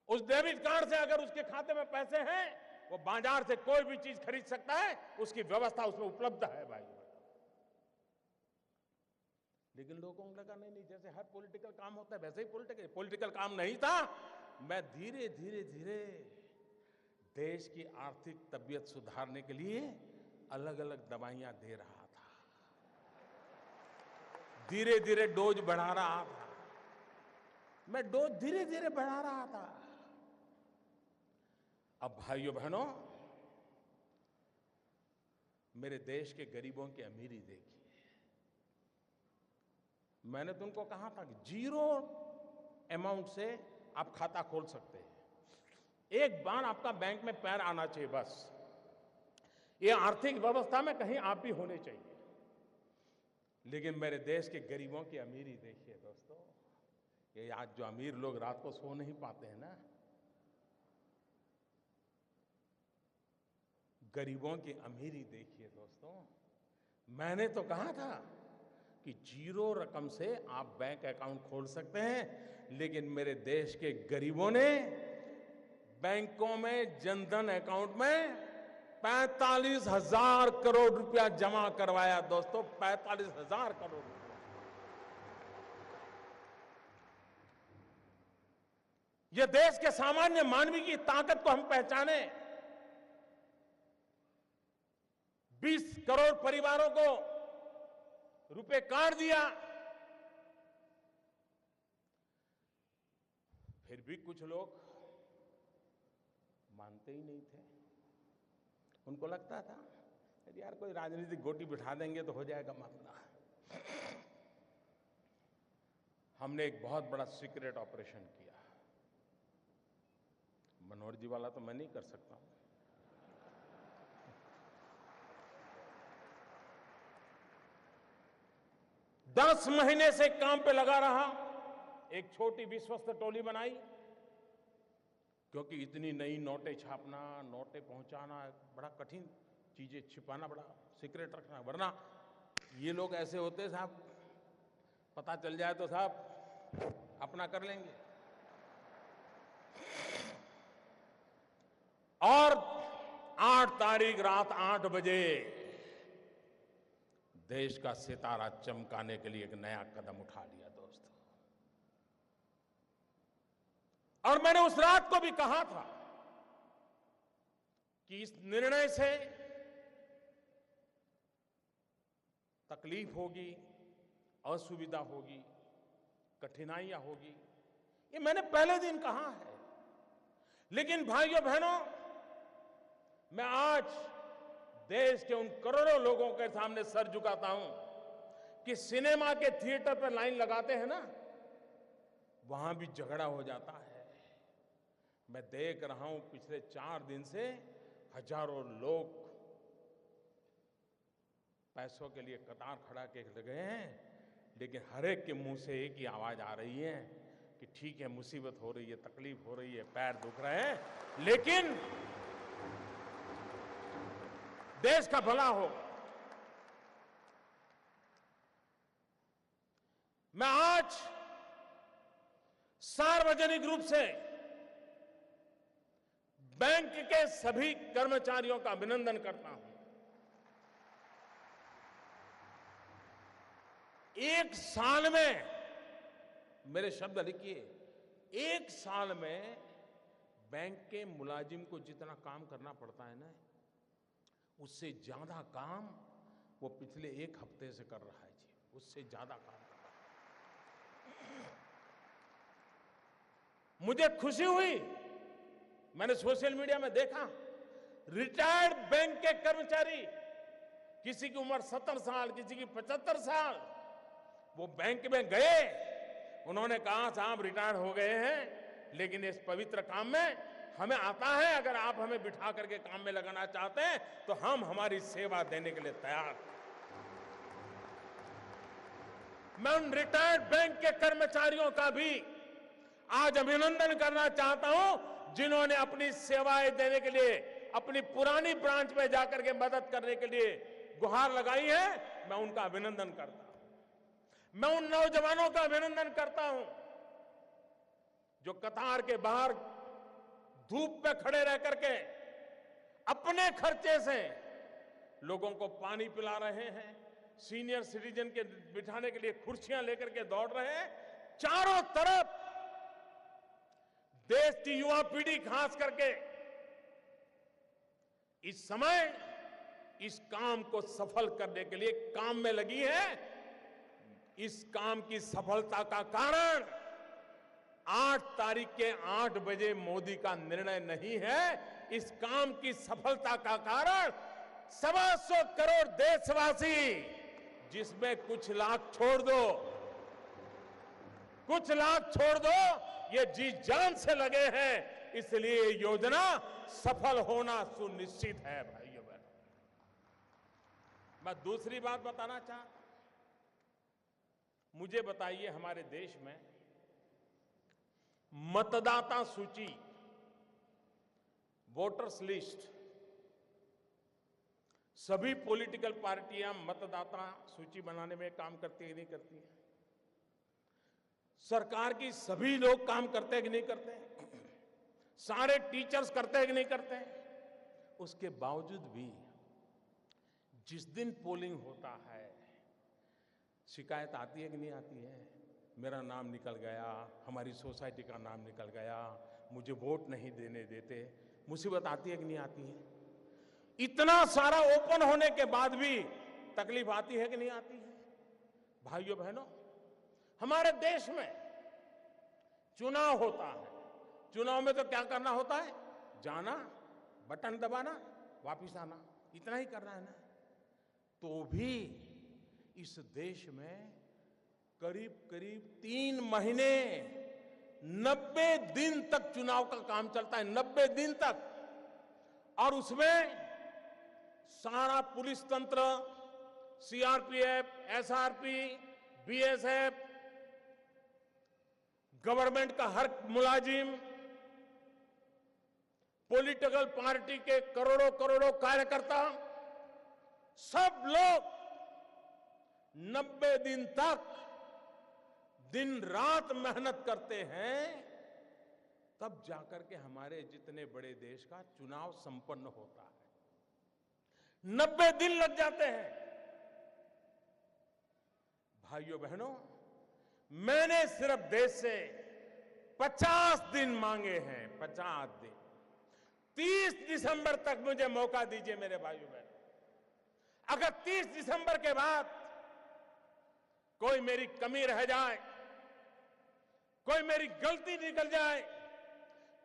उस डेबिट कार्ड से अगर उसके खाते में पैसे हैं, वो बाजार से कोई भी चीज खरीद सकता है, उसकी व्यवस्था उसमें उपलब्ध है भाई। लेकिन लोगों को लगा नहीं, जैसे हर पॉलिटिकल काम होता है वैसे ही पॉलिटिकल काम नहीं था। मैं धीरे धीरे धीरे देश की आर्थिक तबीयत सुधारने के लिए अलग अलग दवाइयां दे रहा था, धीरे धीरे डोज बढ़ा रहा था। मैं डोज धीरे धीरे बढ़ा रहा था। अब भाइयों बहनों, मेरे देश के गरीबों की अमीरी देखिए। मैंने तुमको कहा था कि 0 अमाउंट से आप खाता खोल सकते हैं। एक बार आपका बैंक में पैर आना चाहिए बस। ये आर्थिक व्यवस्था में कहीं आप भी होने चाहिए। लेकिन मेरे देश के गरीबों की अमीरी देखिए दोस्तों। ये आज जो अमीर लोग रात को सो नहीं पाते हैं ना, गरीबों की अमीरी देखिए दोस्तों। मैंने तो कहा था कि 0 रकम से आप बैंक अकाउंट खोल सकते हैं, लेकिन मेरे देश के गरीबों ने बैंकों में जनधन अकाउंट में 45,000 करोड़ रुपया जमा करवाया दोस्तों। 45,000 करोड़ रुपया। यह देश के सामान्य मानवी की ताकत को हम पहचाने। 20 करोड़ परिवारों को रुपए कार्ड दिया। फिर भी कुछ लोग मानते ही नहीं थे। उनको लगता था यार कोई राजनीतिक गोटी बिठा देंगे तो हो जाएगा मामला। हमने एक बहुत बड़ा सीक्रेट ऑपरेशन किया। मनोहर जी वाला तो मैं नहीं कर सकता हूं। दस महीने से काम पे लगा रहा। एक छोटी विश्वस्त टोली बनाई, क्योंकि इतनी नई नोटें छापना, नोटें पहुंचाना बड़ा कठिन, चीजें छिपाना बड़ा सीक्रेट रखना, वरना ये लोग ऐसे होते साहब, पता चल जाए तो साहब अपना कर लेंगे। और 8 तारीख रात 8 बजे देश का सितारा चमकाने के लिए एक नया कदम उठा लिया दोस्तों। और मैंने उस रात को भी कहा था कि इस निर्णय से तकलीफ होगी, असुविधा होगी, कठिनाइयां होगी, ये मैंने पहले दिन कहा है। लेकिन भाइयों बहनों, मैं आज देश के उन करोड़ों लोगों के सामने सर झुकाता हूं कि सिनेमा के थिएटर पर लाइन लगाते हैं ना, वहां भी झगड़ा हो जाता है। मैं देख रहा हूं पिछले 4 दिन से हजारों लोग पैसों के लिए कतार खड़ा के लगे हैं, लेकिन हर एक के मुंह से एक ही आवाज आ रही है कि ठीक है, मुसीबत हो रही है, तकलीफ हो रही है, पैर दुख रहे हैं, लेकिन देश का भला हो। मैं आज सार्वजनिक रूप से बैंक के सभी कर्मचारियों का अभिनंदन करता हूं। एक साल में, मेरे शब्द लिखिए, एक साल में बैंक के मुलाजिम को जितना काम करना पड़ता है ना, उससे ज्यादा काम वो पिछले 1 हफ्ते से कर रहा है जी, उससे ज्यादा काम कर रहा है। मुझे खुशी हुई, मैंने सोशल मीडिया में देखा, रिटायर्ड बैंक के कर्मचारी, किसी की उम्र 70 साल, किसी की 75 साल, वो बैंक में गए, उन्होंने कहा साहब रिटायर हो गए हैं, लेकिन इस पवित्र काम में हमें आता है, अगर आप हमें बिठा करके काम में लगाना चाहते हैं तो हम हमारी सेवा देने के लिए तैयार हैं। मैं उन रिटायर्ड बैंक के कर्मचारियों का भी आज अभिनंदन करना चाहता हूं, जिन्होंने अपनी सेवाएं देने के लिए अपनी पुरानी ब्रांच में जाकर के मदद करने के लिए गुहार लगाई है। मैं उनका अभिनंदन करता हूं। मैं उन नौजवानों का अभिनंदन करता हूं जो कतार के बाहर धूप पे खड़े रह करके अपने खर्चे से लोगों को पानी पिला रहे हैं, सीनियर सिटीजन के बिठाने के लिए कुर्सियां लेकर के दौड़ रहे हैं। चारों तरफ देश की युवा पीढ़ी खास करके इस समय इस काम को सफल करने के लिए काम में लगी है। इस काम की सफलता का कारण 8 तारीख के 8 बजे मोदी का निर्णय नहीं है। इस काम की सफलता का कारण 125 करोड़ देशवासी, जिसमें कुछ लाख छोड़ दो, कुछ लाख छोड़ दो, ये जी जान से लगे हैं, इसलिए ये योजना सफल होना सुनिश्चित है। भाइयों बहनों, मैं दूसरी बात बताना चाहता हूं। मुझे बताइए, हमारे देश में मतदाता सूची, वोटर्स लिस्ट, सभी पॉलिटिकल पार्टियां मतदाता सूची बनाने में काम करती है, नहीं करती है? सरकार की सभी लोग काम करते हैं कि नहीं करते हैं? सारे टीचर्स करते हैं कि नहीं करते हैं? उसके बावजूद भी जिस दिन पोलिंग होता है, शिकायत आती है कि नहीं आती है? मेरा नाम निकल गया, हमारी सोसाइटी का नाम निकल गया, मुझे वोट नहीं देने देते। मुसीबत आती है कि नहीं आती है? इतना सारा ओपन होने के बाद भी तकलीफ आती है कि नहीं आती है? भाइयों बहनों, हमारे देश में चुनाव होता है। चुनाव में तो क्या करना होता है? जाना, बटन दबाना, वापिस आना, इतना ही करना है ना। तो भी इस देश में करीब करीब 3 महीने 90 दिन तक चुनाव का काम चलता है, 90 दिन तक। और उसमें सारा पुलिस तंत्र, सीआरपीएफ, एसआरपी, बीएसएफ, गवर्नमेंट का हर मुलाजिम, पॉलिटिकल पार्टी के करोड़ों करोड़ों कार्यकर्ता, सब लोग 90 दिन तक दिन रात मेहनत करते हैं, तब जाकर के हमारे जितने बड़े देश का चुनाव संपन्न होता है। 90 दिन लग जाते हैं। भाइयों बहनों, मैंने सिर्फ देश से 50 दिन मांगे हैं, 50 दिन। 30 दिसंबर तक मुझे मौका दीजिए मेरे भाइयों बहनों। अगर 30 दिसंबर के बाद कोई मेरी कमी रह जाए, कोई मेरी गलती निकल जाए,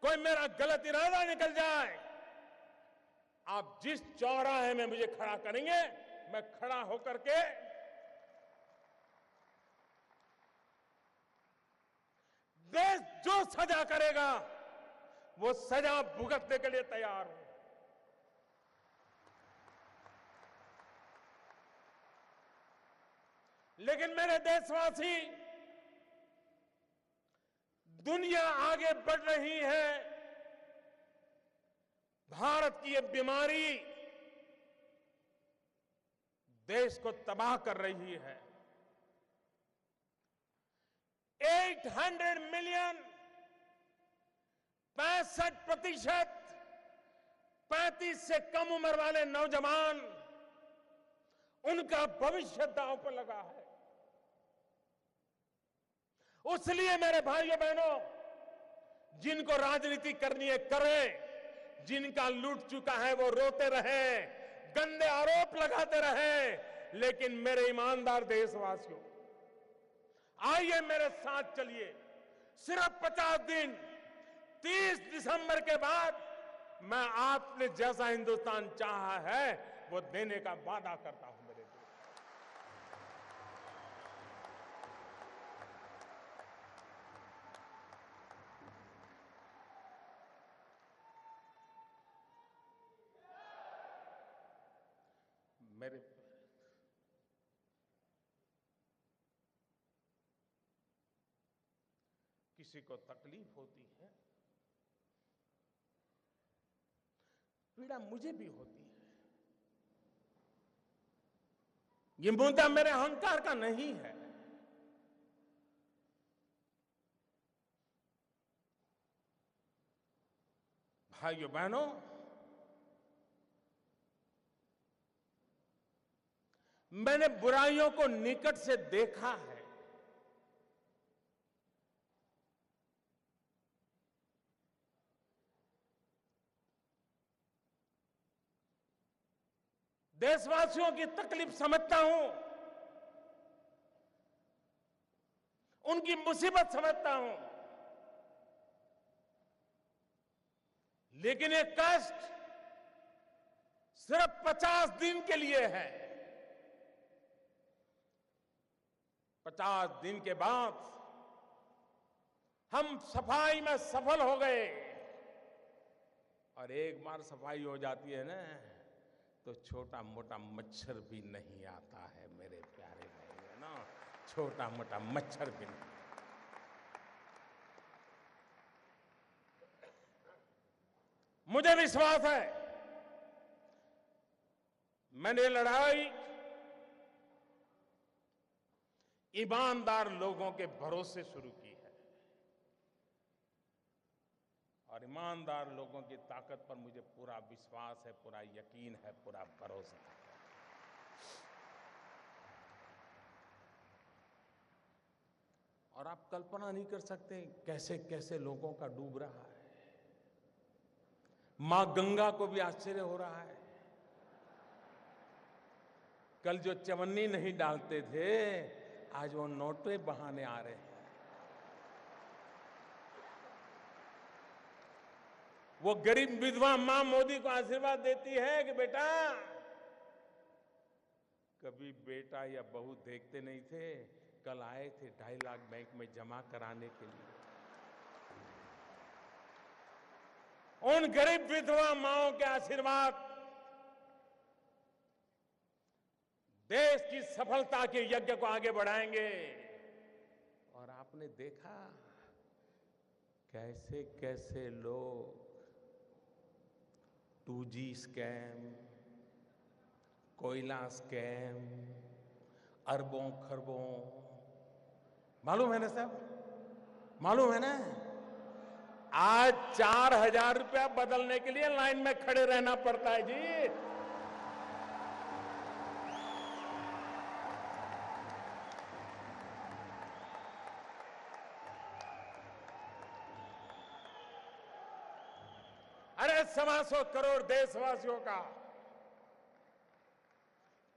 कोई मेरा गलत इरादा निकल जाए, आप जिस चौराहे में मुझे खड़ा करेंगे, मैं खड़ा होकर के देश जो सजा करेगा वो सजा भुगतने के लिए तैयार हूं। लेकिन मेरे देशवासी, दुनिया आगे बढ़ रही है, भारत की ये बीमारी देश को तबाह कर रही है। 800 मिलियन 65% 35 से कम उम्र वाले नौजवान, उनका भविष्य दांव पर लगा है। उसलिए मेरे भाइयों बहनों, जिनको राजनीति करनी है करें, जिनका लूट चुका है वो रोते रहे, गंदे आरोप लगाते रहे, लेकिन मेरे ईमानदार देशवासियों, आइए मेरे साथ चलिए। सिर्फ 50 दिन, 30 दिसंबर के बाद मैं आपने जैसा हिंदुस्तान चाहा है वो देने का वादा करता हूं मेरे दोस्त। मेरे किसी को तकलीफ होती है, पीड़ा मुझे भी होती है। ये मुद्दा मेरे अहंकार का नहीं है। भाइयों बहनों, मैंने बुराइयों को निकट से देखा है। देशवासियों की तकलीफ समझता हूं, उनकी मुसीबत समझता हूं, लेकिन ये कष्ट सिर्फ 50 दिन के लिए है। 50 दिन के बाद हम सफाई में सफल हो गए, और एक बार सफाई हो जाती है ना, तो छोटा मोटा मच्छर भी नहीं आता है मेरे प्यारे भाई, ना छोटा मोटा मच्छर भी नहीं। मुझे विश्वास है, मैंने लड़ाई ईमानदार लोगों के भरोसे शुरू की है, और ईमानदार लोगों की ताकत पर मुझे पूरा विश्वास है, पूरा यकीन है, पूरा भरोसा है। और आप कल्पना नहीं कर सकते कैसे कैसे लोगों का डूब रहा है। मां गंगा को भी आश्चर्य हो रहा है। कल जो चवन्नी नहीं डालते थे, आज वो नोटे बहाने आ रहे हैं। वो गरीब विधवा मां मोदी को आशीर्वाद देती है कि बेटा, कभी बेटा या बहू देखते नहीं थे, कल आए थे 2.5 लाख बैंक में जमा कराने के लिए। उन गरीब विधवा माओं के आशीर्वाद देश की सफलता के यज्ञ को आगे बढ़ाएंगे। और आपने देखा कैसे कैसे लोग 2G स्कैम, कोयला स्कैम, अरबों खरबों, मालूम है ना साहब, मालूम है ना। आज 4,000 रुपया बदलने के लिए लाइन में खड़े रहना पड़ता है जी। अरे 125 करोड़ देशवासियों का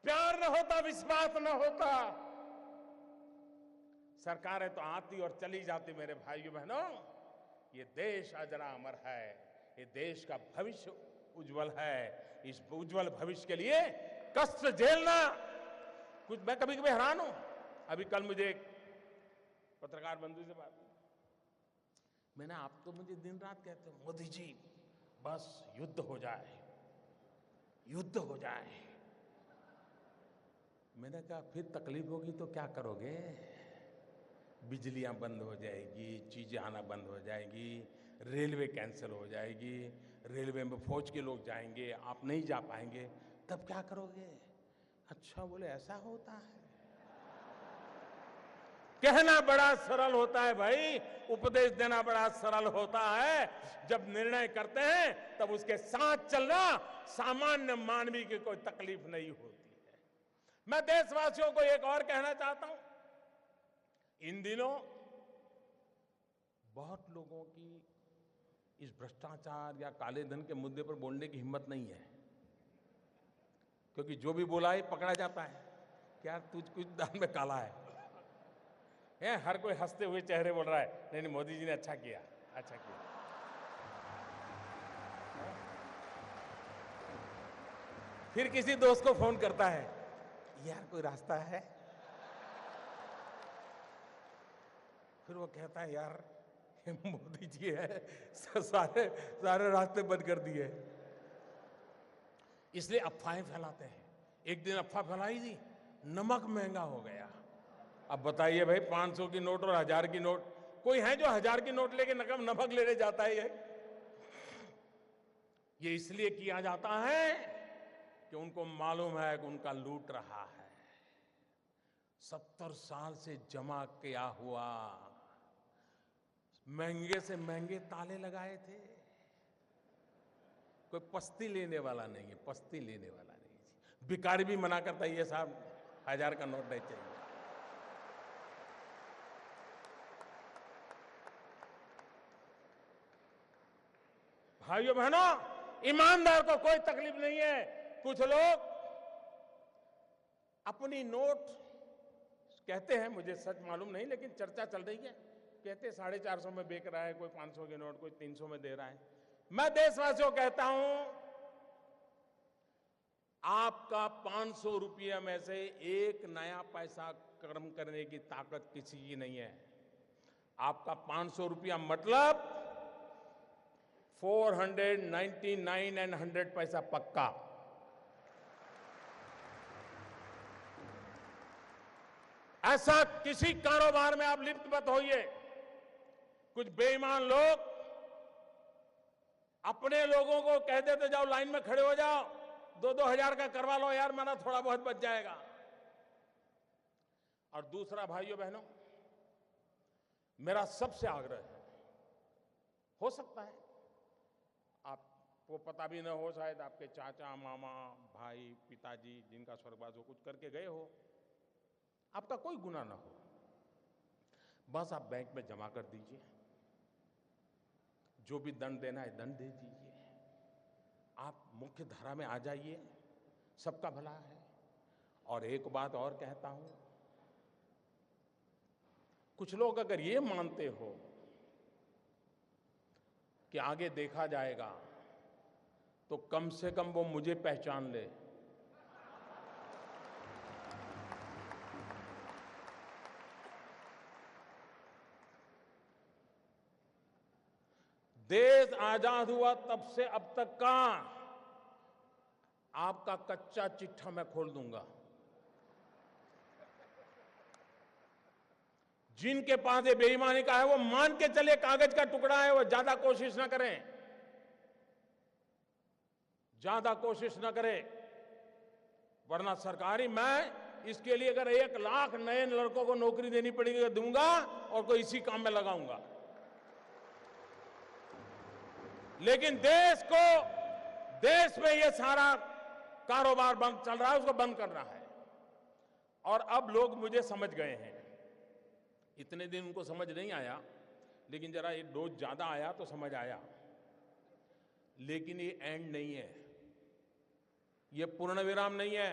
प्यार न होता, विश्वास न होता, सरकारें तो आती और चली जाती। मेरे भाइयों बहनों, ये देश अजरा अमर है, ये देश का भविष्य उज्जवल है, इस उज्जवल भविष्य के लिए कष्ट झेलना। कुछ मैं कभी कभी हैरान हूं। अभी कल मुझे एक पत्रकार बंधु से बात हुई। मैंने, आप तो मुझे दिन रात कहते हो मोदी जी बस युद्ध हो जाए, युद्ध हो जाए। मैंने कहा फिर तकलीफ होगी तो क्या करोगे? बिजलियां बंद हो जाएगी, चीजें आना बंद हो जाएगी, रेलवे कैंसिल हो जाएगी, रेलवे में फौज के लोग जाएंगे, आप नहीं जा पाएंगे, तब क्या करोगे? अच्छा, बोले ऐसा होता है। कहना बड़ा सरल होता है भाई, उपदेश देना बड़ा सरल होता है। जब निर्णय करते हैं तब उसके साथ चलना सामान्य मानवी की कोई तकलीफ नहीं होती है। मैं देशवासियों को एक और कहना चाहता हूं। इन दिनों बहुत लोगों की इस भ्रष्टाचार या काले धन के मुद्दे पर बोलने की हिम्मत नहीं है, क्योंकि जो भी बोला है पकड़ा जाता है कि यार तुझ कुछ दान में काला है। हर कोई हंसते हुए चेहरे बोल रहा है, नहीं नहीं मोदी जी ने अच्छा किया, अच्छा किया। फिर किसी दोस्त को फोन करता है, यार कोई रास्ता है? फिर वो कहता है, यार मोदी जी है, सारे सारे रास्ते बंद कर दिए। इसलिए अफवाहें फैलाते हैं। एक दिन अफवाह फैलाई थी, नमक महंगा हो गया। अब बताइए भाई, 500 की नोट और 1000 की नोट, कोई है जो 1000 की नोट लेके नमक लेने जाता है? ये इसलिए किया जाता है कि उनको मालूम है कि उनका लूट रहा है। 70 साल से जमा किया हुआ महंगे से महंगे ताले लगाए थे। कोई पस्ती लेने वाला नहीं है, पस्ती लेने वाला नहीं है। भिखारी भी मना करता है, ये साहब 1000 का नोट नहीं चाहिए। भाइयों बहनों, ईमानदार को कोई तकलीफ नहीं है। कुछ लोग अपनी नोट कहते हैं, मुझे सच मालूम नहीं, लेकिन चर्चा चल रही है, कहते 450 में बेच रहा है, कोई 500 की नोट, कोई 300 में दे रहा है। मैं देशवासियों को कहता हूं, आपका 500 रुपये में से एक नया पैसा कम करने की ताकत किसी की नहीं है। आपका 500 रुपया मतलब 499 एंड 100 पैसा पक्का। ऐसा किसी कारोबार में आप लिप्त मत होइए। कुछ बेईमान लोग अपने लोगों को कह देते, जाओ लाइन में खड़े हो जाओ, 2-2 हजार का करवा लो यार, मेरा थोड़ा बहुत बच जाएगा। और दूसरा, भाइयों बहनों, मेरा सबसे आग्रह है, हो सकता है आपको पता भी न हो, शायद आपके चाचा, मामा, भाई, पिताजी जिनका स्वर्गवास हो, कुछ करके गए हो, आपका कोई गुनाह ना हो, बस आप बैंक में जमा कर दीजिए। जो भी दंड देना है दंड दे दीजिए। आप मुख्य धारा में आ जाइए, सबका भला है। और एक बात और कहता हूं, कुछ लोग अगर ये मानते हो कि आगे देखा जाएगा, तो कम से कम वो मुझे पहचान ले। देश आजाद हुआ तब से अब तक का आपका कच्चा चिट्ठा मैं खोल दूंगा। जिनके पास ये बेईमानी का है, वो मान के चले कागज का टुकड़ा है, वो ज्यादा कोशिश ना करें, ज्यादा कोशिश ना करें, वरना सरकारी मैं इसके लिए अगर 1 लाख नए लड़कों को नौकरी देनी पड़ेगी तो दूंगा, और कोई इसी काम में लगाऊंगा। लेकिन देश में ये सारा कारोबार बंद चल रहा है, उसको बंद करना है। और अब लोग मुझे समझ गए हैं। इतने दिन उनको समझ नहीं आया, लेकिन जरा ये डोज ज्यादा आया तो समझ आया। लेकिन ये एंड नहीं है, ये पूर्ण विराम नहीं है।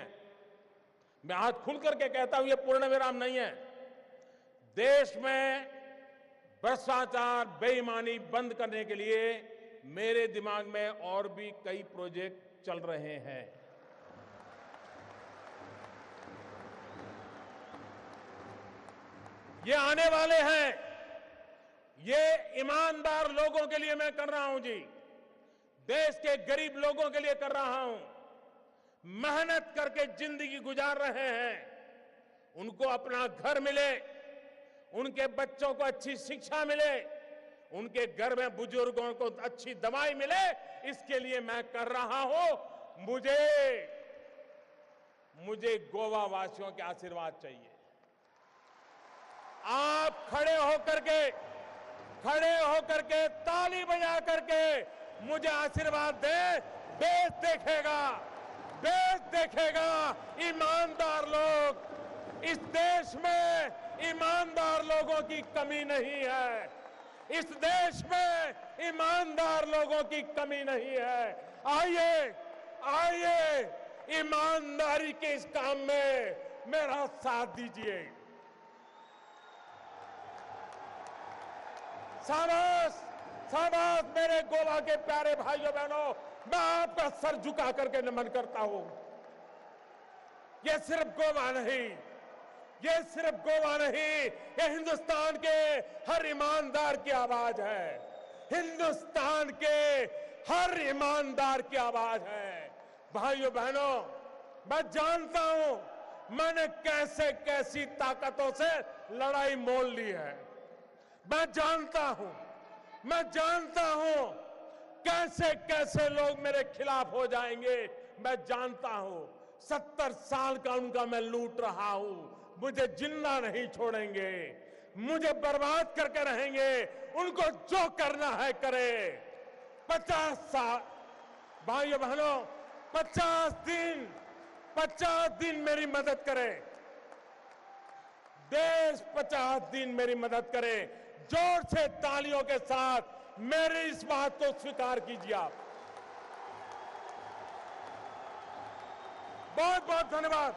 मैं आज खुल करके कहता हूं, ये पूर्ण विराम नहीं है। देश में भ्रष्टाचार, बेईमानी बंद करने के लिए मेरे दिमाग में और भी कई प्रोजेक्ट चल रहे हैं। ये आने वाले हैं, ये ईमानदार लोगों के लिए मैं कर रहा हूं जी, देश के गरीब लोगों के लिए कर रहा हूं, मेहनत करके जिंदगी गुजार रहे हैं, उनको अपना घर मिले, उनके बच्चों को अच्छी शिक्षा मिले, उनके घर में बुजुर्गों को अच्छी दवाई मिले, इसके लिए मैं कर रहा हूं। मुझे गोवा वासियों के आशीर्वाद चाहिए। आप खड़े होकर के ताली बजा करके मुझे आशीर्वाद दें। देश देखेगा ईमानदार लोग। इस देश में ईमानदार लोगों की कमी नहीं है। इस देश में ईमानदार लोगों की कमी नहीं है। आइए ईमानदारी के इस काम में मेरा साथ दीजिए। शाबाश मेरे गोवा के प्यारे भाइयों बहनों, मैं आपका सर झुका करके नमन करता हूं। ये सिर्फ गोवा नहीं, ये हिंदुस्तान के हर ईमानदार की आवाज है। हिंदुस्तान के हर ईमानदार की आवाज है। भाइयों बहनों, मैं जानता हूं मैंने कैसे कैसी ताकतों से लड़ाई मोल ली है। मैं जानता हूं कैसे कैसे लोग मेरे खिलाफ हो जाएंगे। मैं जानता हूं 70 साल का उनका मैं लूट रहा हूं। मुझे जिंदा नहीं छोड़ेंगे, मुझे बर्बाद करके रहेंगे। उनको जो करना है करे। 50 साल भाइयों बहनों, 50 दिन मेरी मदद करे। देश 50 दिन मेरी मदद करे। जोर से तालियों के साथ मेरी इस बात को स्वीकार कीजिए आप। बहुत बहुत धन्यवाद।